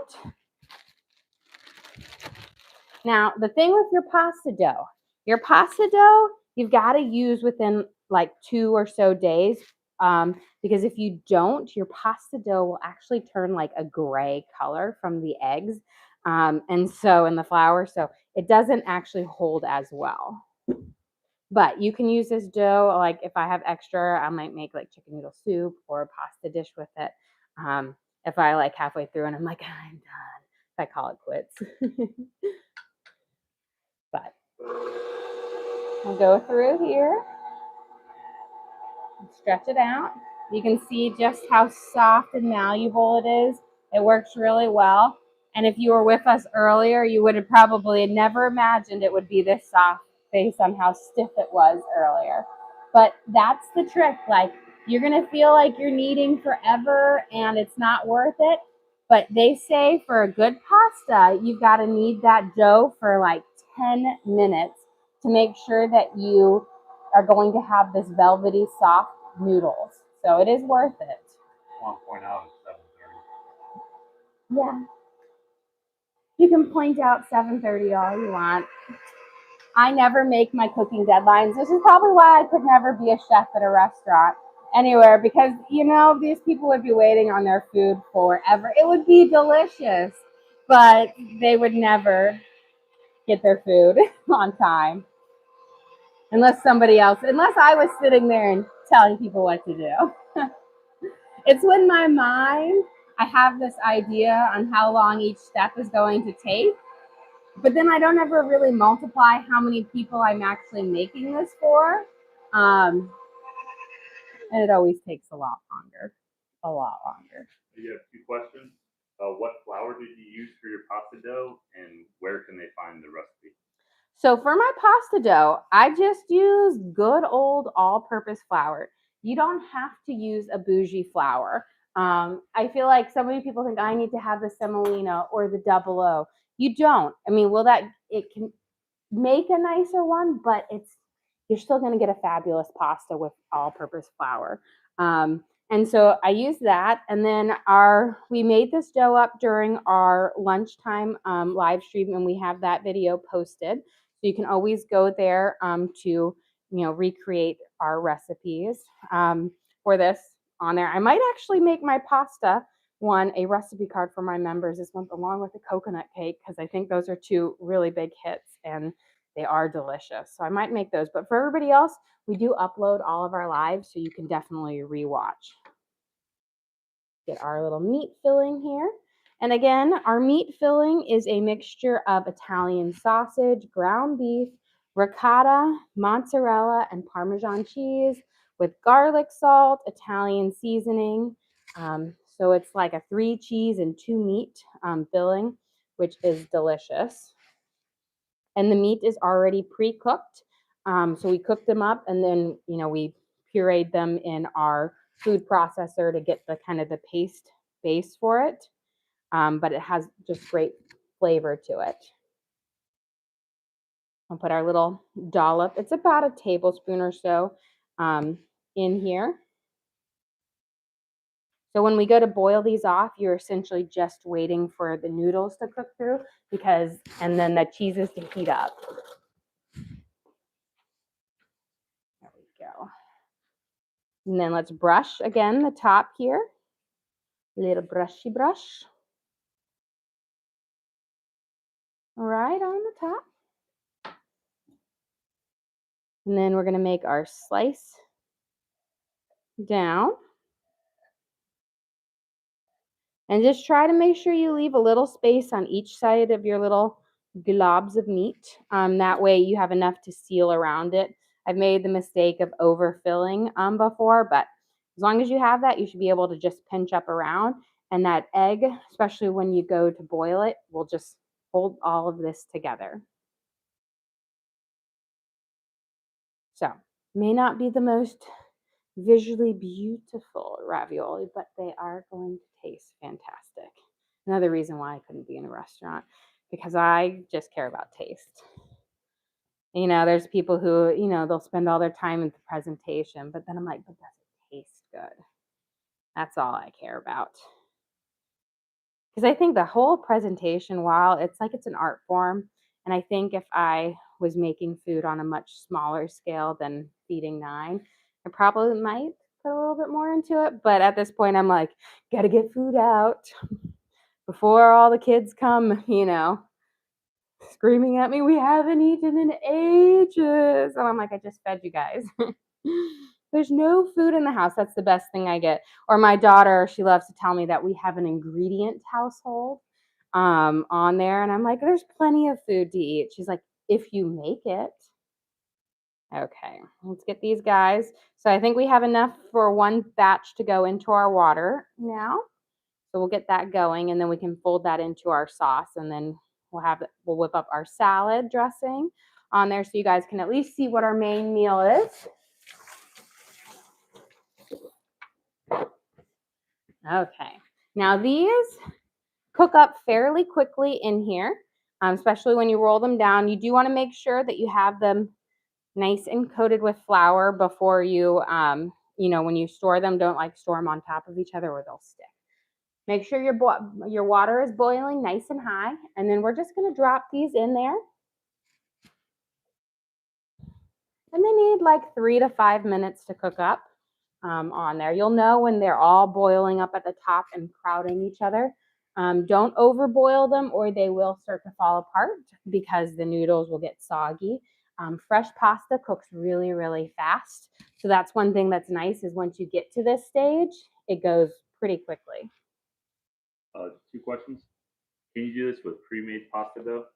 Now, the thing with your pasta dough, you've got to use within like 2 or so days, because if you don't, your pasta dough will actually turn like a gray color from the eggs, and so in the flour, so it doesn't actually hold as well. But you can use this dough, like if I have extra, I might make like chicken noodle soup or a pasta dish with it. If I like halfway through and I'm like, I'm done, I call it quits. But I'll go through here and stretch it out. You can see just how soft and malleable it is. It works really well. And if you were with us earlier, you would have probably never imagined it would be this soft based on how stiff it was earlier. But that's the trick. Like, you're going to feel like you're kneading forever and it's not worth it. But they say for a good pasta, you've got to knead that dough for like 10 minutes to make sure that you are going to have this velvety soft noodles. So it is worth it. I want to point out it's 7:30. Yeah. You can point out 7:30 all you want. I never make my cooking deadlines. This is probably why I could never be a chef at a restaurant anywhere, because these people would be waiting on their food forever. It would be delicious, but they would never get their food on time unless I was sitting there and telling people what to do. It's when my mind, I have this idea on how long each step is going to take, but then I don't ever really multiply how many people I'm actually making this for. And it always takes a lot longer. You have 2 questions. What flour did you use for your pasta dough, and where can they find the recipe? So for my pasta dough, I just use good old all-purpose flour. You don't have to use a bougie flour. I feel like so many people think I need to have the semolina or the double O. You don't. I mean, it can make a nicer one, but you're still going to get a fabulous pasta with all-purpose flour. And so I use that, and then we made this dough up during our lunchtime live stream, and we have that video posted. So you can always go there to recreate our recipes for this on there. I might actually make my pasta one a recipe card for my members this month, along with the coconut cake, because I think those are 2 really big hits and they are delicious. So I might make those. But for everybody else, we do upload all of our lives, so you can definitely rewatch. Get our little meat filling here. And again, our meat filling is a mixture of Italian sausage, ground beef, ricotta, mozzarella, and Parmesan cheese with garlic salt, Italian seasoning. So it's like a 3 cheese and 2 meat filling, which is delicious. And the meat is already pre-cooked. So we cooked them up, and then we pureed them in our food processor to get the kind of the paste base for it. But it has just great flavor to it. I'll put our little dollop. It's about a tablespoon or so in here. So when we go to boil these off, you're essentially just waiting for the noodles to cook through, and then the cheeses to heat up. There we go. And then let's brush again the top here. Little brushy brush. Right on the top. And then we're going to make our slice down. And just try to make sure you leave a little space on each side of your little globs of meat. That way you have enough to seal around it. I've made the mistake of overfilling before, but as long as you have that, you should be able to just pinch up around. And that egg, especially when you go to boil it, will just hold all of this together. So, may not be the most visually beautiful ravioli, but they are going to taste fantastic. Another reason why I couldn't be in a restaurant, because I just care about taste. There's people who, they'll spend all their time in the presentation, but then I'm like, but does it taste good? That's all I care about. Because I think the whole presentation, while it's like it's an art form, and I think if I was making food on a much smaller scale than feeding 9, I probably might put a little bit more into it. But at this point, I'm like, gotta get food out before all the kids come, screaming at me, we haven't eaten in ages. And I'm like, I just fed you guys. There's no food in the house. That's the best thing I get. Or my daughter, she loves to tell me that we have an ingredient household on there. And I'm like, there's plenty of food to eat. She's like, if you make it. Okay, let's get these guys. So I think we have enough for one batch to go into our water now. So we'll get that going, and then we can fold that into our sauce, and then we'll whip up our salad dressing on there so you guys can at least see what our main meal is. Okay, now these cook up fairly quickly in here, especially when you roll them down. You do want to make sure that you have them nice and coated with flour before you, when you store them. Don't store them on top of each other or they'll stick. Make sure your water is boiling nice and high, and then we're just going to drop these in there. And they need 3 to 5 minutes to cook up on there. You'll know when they're all boiling up at the top and crowding each other. Don't overboil them or they will start to fall apart because the noodles will get soggy. Fresh pasta cooks really, really fast. So that's one thing that's nice is once you get to this stage, it goes pretty quickly. 2 questions. Can you do this with pre-made pasta dough,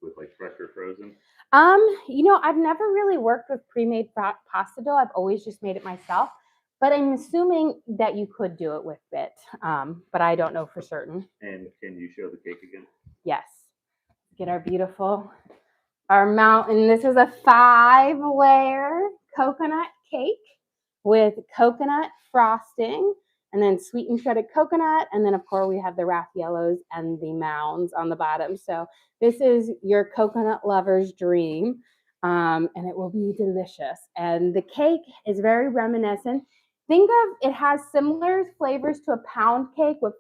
with fresh or frozen? I've never really worked with pre-made pasta dough. I've always just made it myself, but I'm assuming that you could do it with it. But I don't know for certain. And can you show the cake again? Yes. Get our mountain. This is a 5-layer coconut cake with coconut frosting, and then sweet and shredded coconut, and then of course we have the raviolis and the mounds on the bottom. So this is your coconut lover's dream, and it will be delicious. And the cake is very reminiscent. Think of it has similar flavors to a pound cake with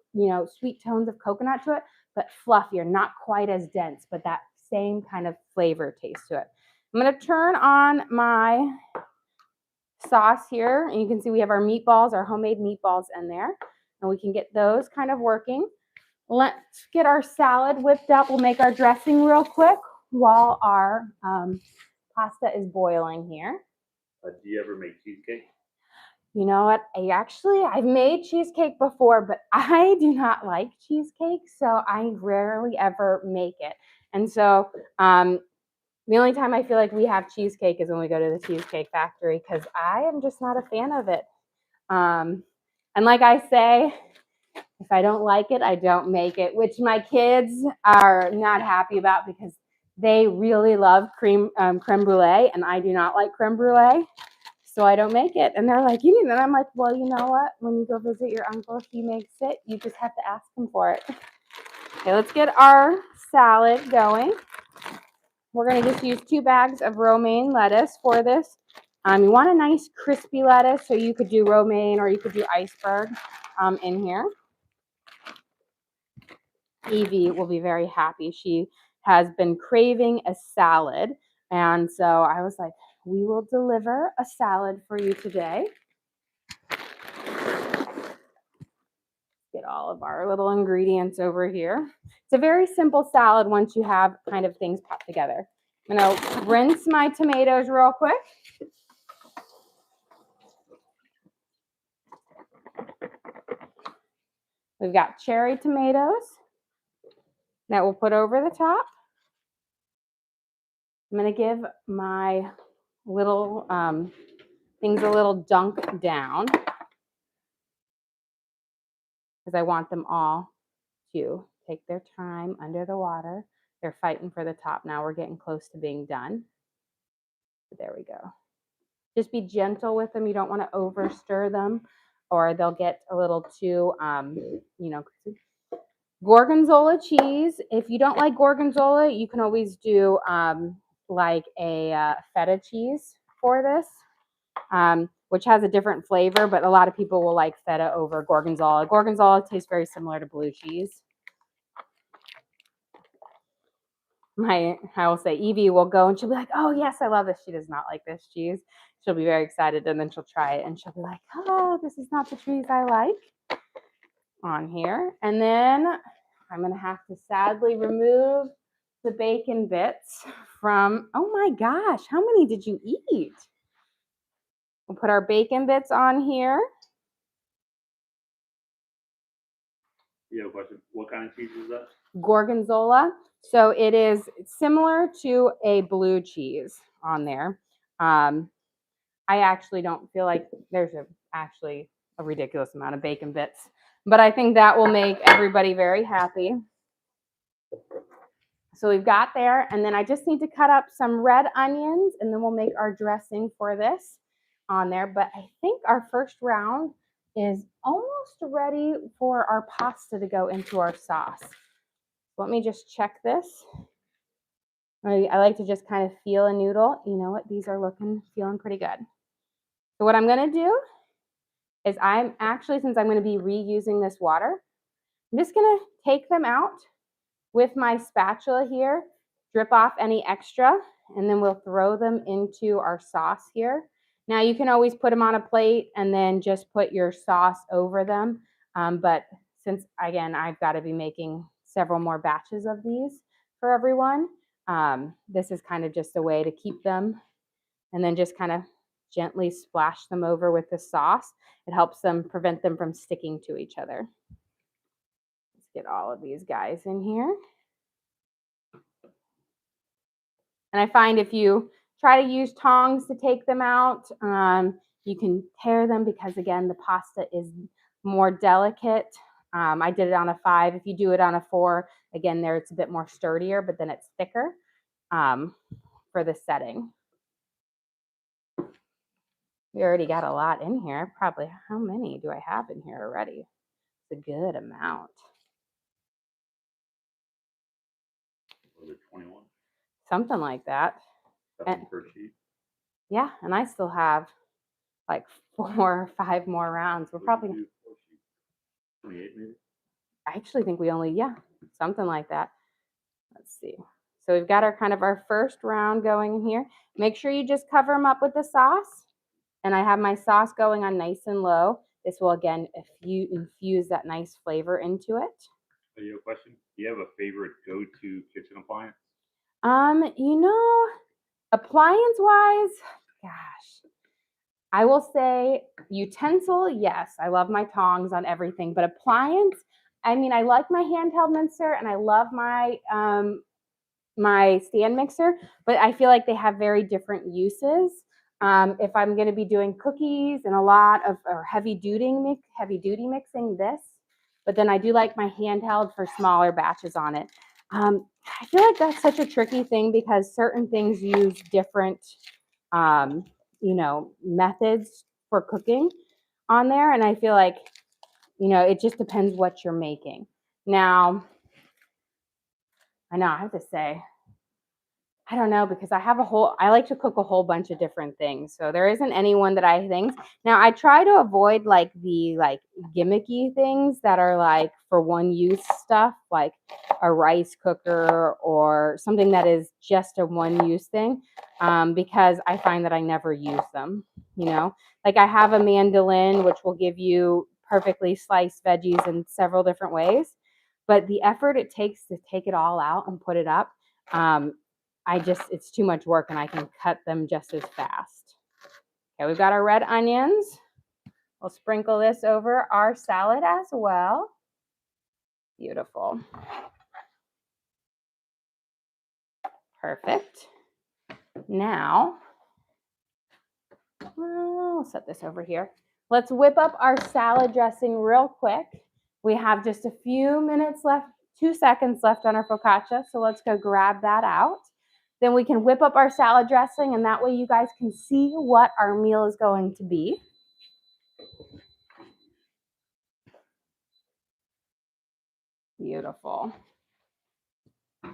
sweet tones of coconut to it, but fluffier, not quite as dense, but that same kind of flavor taste to it. I'm going to turn on my sauce here, and you can see we have our meatballs, our homemade meatballs in there, and we can get those kind of working. Let's get our salad whipped up. We'll make our dressing real quick while our pasta is boiling here. Do you ever make cheesecake? You know what? I've made cheesecake before, but I do not like cheesecake, so I rarely ever make it. And so the only time I feel like we have cheesecake is when we go to the Cheesecake Factory, because I am just not a fan of it. And like I say, if I don't like it, I don't make it, which my kids are not happy about because they really love creme brulee, and I do not like creme brulee. So I don't make it. And they're like, you need it. And I'm like, well, you know what? When you go visit your uncle, if he makes it, you just have to ask him for it. Okay, let's get our salad going. We're going to just use 2 bags of romaine lettuce for this. You want a nice crispy lettuce, so you could do romaine or you could do iceberg in here. Evie will be very happy. She has been craving a salad. And so I was like, we will deliver a salad for you today. Get all of our little ingredients over here. It's a very simple salad once you have kind of things put together. I'm going to rinse my tomatoes real quick. We've got cherry tomatoes that we'll put over the top. I'm going to give my little things a little dunk down because I want them all to take their time under the water. They're fighting for the top now. We're getting close to being done. There we go. Just be gentle with them. You don't want to over stir them or they'll get a little too, Gorgonzola cheese. If you don't like gorgonzola, you can always do like a feta cheese for this. which has a different flavor, but a lot of people will like feta over gorgonzola. Gorgonzola tastes very similar to blue cheese. I will say Evie will go and she'll be like, oh yes, I love this. She does not like this cheese. She'll be very excited and then she'll try it and she'll be like, oh, this is not the cheese I like on here. And then I'm going to have to sadly remove the bacon bits from, oh my gosh, how many did you eat? We'll put our bacon bits on here. You have a question? What kind of cheese is that? Gorgonzola. So it is similar to a blue cheese on there. I actually don't feel like there's actually a ridiculous amount of bacon bits, but I think that will make everybody very happy. So we've got there, and then I just need to cut up some red onions, and then we'll make our dressing for this on there. But I think our first round is almost ready for our pasta to go into our sauce. Let me just check this. I like to just kind of feel a noodle. You know what? These are feeling pretty good. So what I'm going to do is I'm actually, since I'm going to be reusing this water, I'm just going to take them out with my spatula here, drip off any extra, and then we'll throw them into our sauce here. Now you can always put them on a plate and then just put your sauce over them. But since, again, I've got to be making several more batches of these for everyone, this is kind of just a way to keep them and then just kind of gently splash them over with the sauce. It helps them prevent them from sticking to each other. Let's get all of these guys in here. And I find if you try to use tongs to take them out, you can tear them because, again, the pasta is more delicate. I did it on a 5. If you do it on a 4, again, there it's a bit more sturdier, but then it's thicker for the setting. We already got a lot in here. Probably, how many do I have in here already? It's a good amount. Was it 21? Something like that. And, per sheet. Yeah, and I still have like 4 or 5 more rounds. We're probably 28 maybe. I actually think we only, something like that. Let's see. So we've got our kind of our first round going here. Make sure you just cover them up with the sauce. And I have my sauce going on nice and low. This will, again, infuse that nice flavor into it. Do you have a question? Do you have a favorite go-to kitchen appliance? Appliance-wise, gosh, I will say utensil, yes. I love my tongs on everything, but appliance, I mean, I like my handheld mixer and I love my my stand mixer, but I feel like they have very different uses. If I'm going to be doing cookies and a lot of heavy duty mixing this, but then I do like my handheld for smaller batches on it. I feel like that's such a tricky thing because certain things use different, methods for cooking on there, and I feel like, it just depends what you're making. Now, I know I have to say, I don't know, because I like to cook a whole bunch of different things. So there isn't any one that I think. Now I try to avoid like the gimmicky things that are like for one use stuff, like a rice cooker or something that is just a one use thing, because I find that I never use them, like I have a mandolin, which will give you perfectly sliced veggies in several different ways, but the effort it takes to take it all out and put it up, it's too much work and I can cut them just as fast. Okay, we've got our red onions. We'll sprinkle this over our salad as well. Beautiful. Perfect. Now, we'll set this over here. Let's whip up our salad dressing real quick. We have just a few minutes left, 2 seconds left on our focaccia, so let's go grab that out. Then we can whip up our salad dressing, and that way you guys can see what our meal is going to be. Beautiful.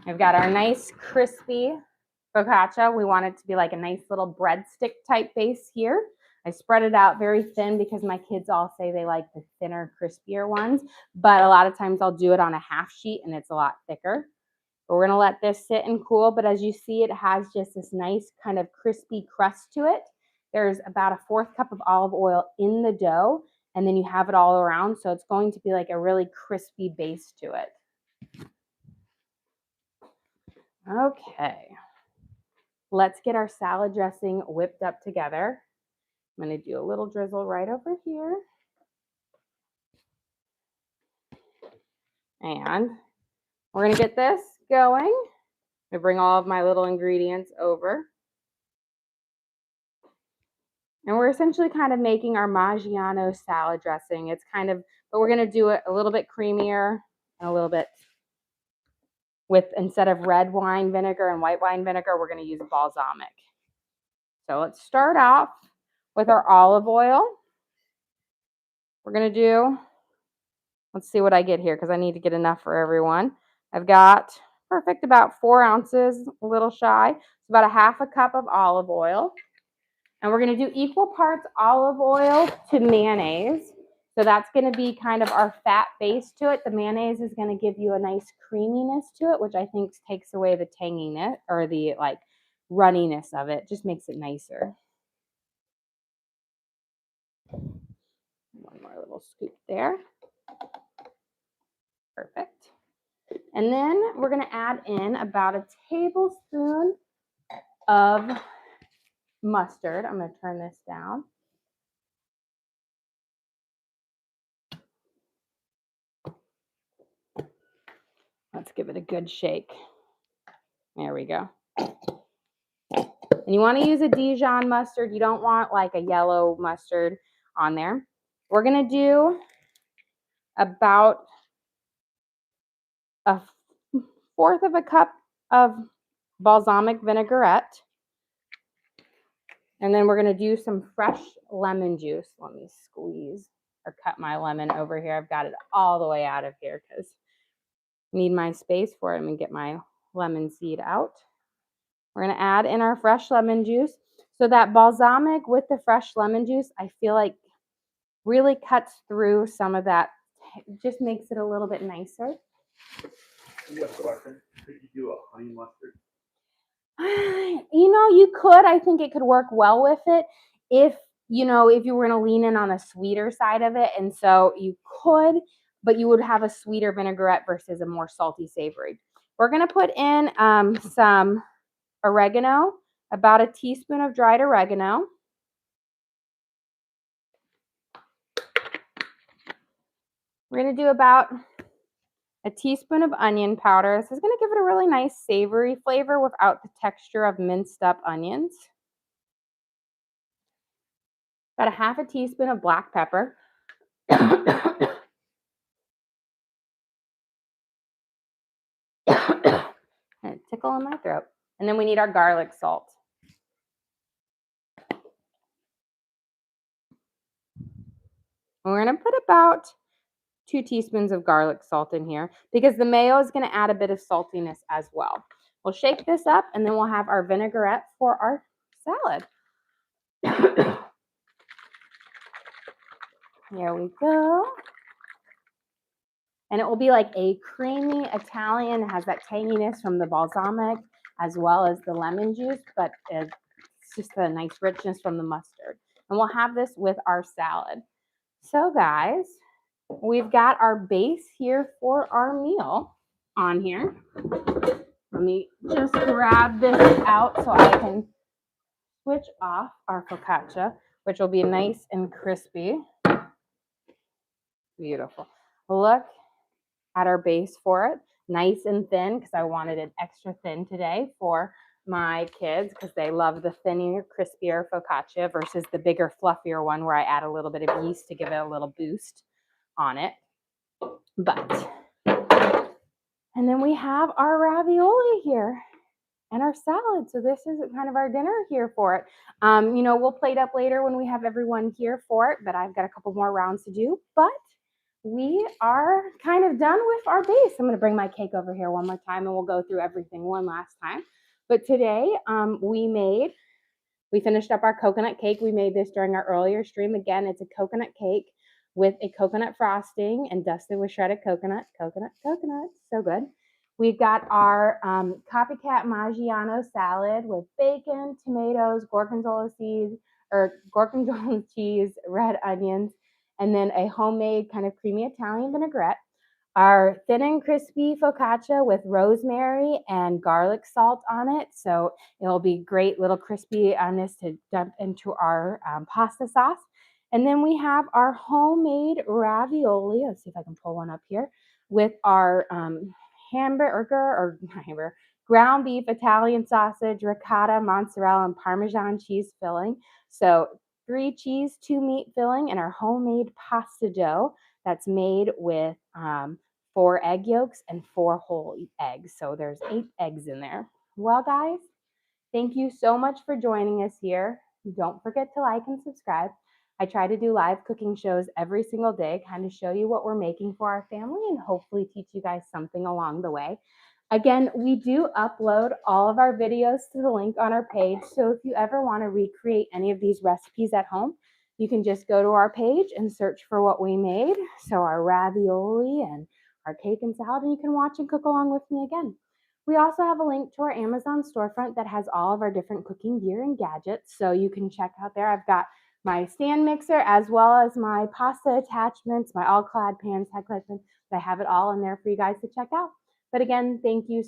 We've got our nice crispy focaccia. We want it to be like a nice little breadstick type base here. I spread it out very thin because my kids all say they like the thinner, crispier ones, but a lot of times I'll do it on a half sheet and it's a lot thicker. But we're gonna let this sit and cool, but as you see, it has just this nice kind of crispy crust to it. There's about a 1/4 cup of olive oil in the dough, and then you have it all around, so it's going to be like a really crispy base to it. Okay, let's get our salad dressing whipped up together. I'm gonna do a little drizzle right over here. And we're gonna get this going. I bring all of my little ingredients over. And we're essentially kind of making our Maggiano salad dressing. It's kind of, but we're gonna do it a little bit creamier and a little bit with, instead of red wine vinegar and white wine vinegar, we're gonna use balsamic. So let's start off with our olive oil. We're gonna do, let's see what I get here because I need to get enough for everyone. I've got perfect about 4 ounces, a little shy. It's about a 1/2 cup of olive oil. And we're going to do equal parts olive oil to mayonnaise. So that's going to be kind of our fat base to it. The mayonnaise is going to give you a nice creaminess to it, which I think takes away the tanginess or the like runniness of it. Just makes it nicer. One more little scoop there. Perfect. And then we're going to add in about a tablespoon of mustard. I'm going to turn this down. Let's give it a good shake. There we go. And you want to use a Dijon mustard. You don't want like a yellow mustard on there. We're going to do about a 1/4 of a cup of balsamic vinaigrette. And then we're going to do some fresh lemon juice. Let me squeeze or cut my lemon over here. I've got it all the way out of here because I need my space for it. I'm going to get my lemon seed out. We're going to add in our fresh lemon juice. So that balsamic with the fresh lemon juice, I feel like really cuts through some of that. It just makes it a little bit nicer. You have a question? Could you do a honey mustard? You know, you could. I think it could work well with it if, you know, if you were going to lean in on the sweeter side of it. And so you could, but you would have a sweeter vinaigrette versus a more salty savory. We're going to put in some oregano, about a teaspoon of dried oregano. We're going to do about a teaspoon of onion powder. This is going to give it a really nice savory flavor without the texture of minced up onions. About a 1/2 teaspoon of black pepper. And a tickle in my throat. And then we need our garlic salt. We're going to put about 2 teaspoons of garlic salt in here because the mayo is going to add a bit of saltiness as well. We'll shake this up and then we'll have our vinaigrette for our salad. Here we go. And it will be like a creamy Italian. It has that tanginess from the balsamic as well as the lemon juice, but it's just a nice richness from the mustard. And we'll have this with our salad. So guys, we've got our base here for our meal on here. Let me just grab this out so I can switch off our focaccia, which will be nice and crispy. Beautiful. Look at our base for it. Nice and thin because I wanted it extra thin today for my kids because they love the thinner, crispier focaccia versus the bigger, fluffier one where I add a little bit of yeast to give it a little boost on it. But, and then we have our ravioli here and our salad. So this is kind of our dinner here for it. You know, we'll plate up later when we have everyone here for it, but I've got a couple more rounds to do. But we are kind of done with our base. I'm going to bring my cake over here one more time and we'll go through everything one last time. But today we made We finished up our coconut cake. We made this during our earlier stream. Again, it's a coconut cake with a coconut frosting and dusted with shredded coconut. Coconut, so good. We've got our copycat Maggiano salad with bacon, tomatoes, gorgonzola cheese, red onions, and then a homemade kind of creamy Italian vinaigrette. Our thin and crispy focaccia with rosemary and garlic salt on it. So it'll be great little crispy on this to dump into our pasta sauce. And then we have our homemade ravioli. Let's see if I can pull one up here with our ground beef, Italian sausage, ricotta, mozzarella, and Parmesan cheese filling. So 3 cheese, 2 meat filling, and our homemade pasta dough that's made with 4 egg yolks and 4 whole eggs. So there's 8 eggs in there. Well, guys, thank you so much for joining us here. Don't forget to like and subscribe. I try to do live cooking shows every single day, kind of show you what we're making for our family and hopefully teach you guys something along the way. Again, we do upload all of our videos to the link on our page. So if you ever want to recreate any of these recipes at home, you can just go to our page and search for what we made. So our ravioli and our cake and salad, and you can watch and cook along with me again. We also have a link to our Amazon storefront that has all of our different cooking gear and gadgets. So you can check out there. I've got my stand mixer as well as my pasta attachments, my all-clad pans, head clips. I have it all in there for you guys to check out. But again, thank you so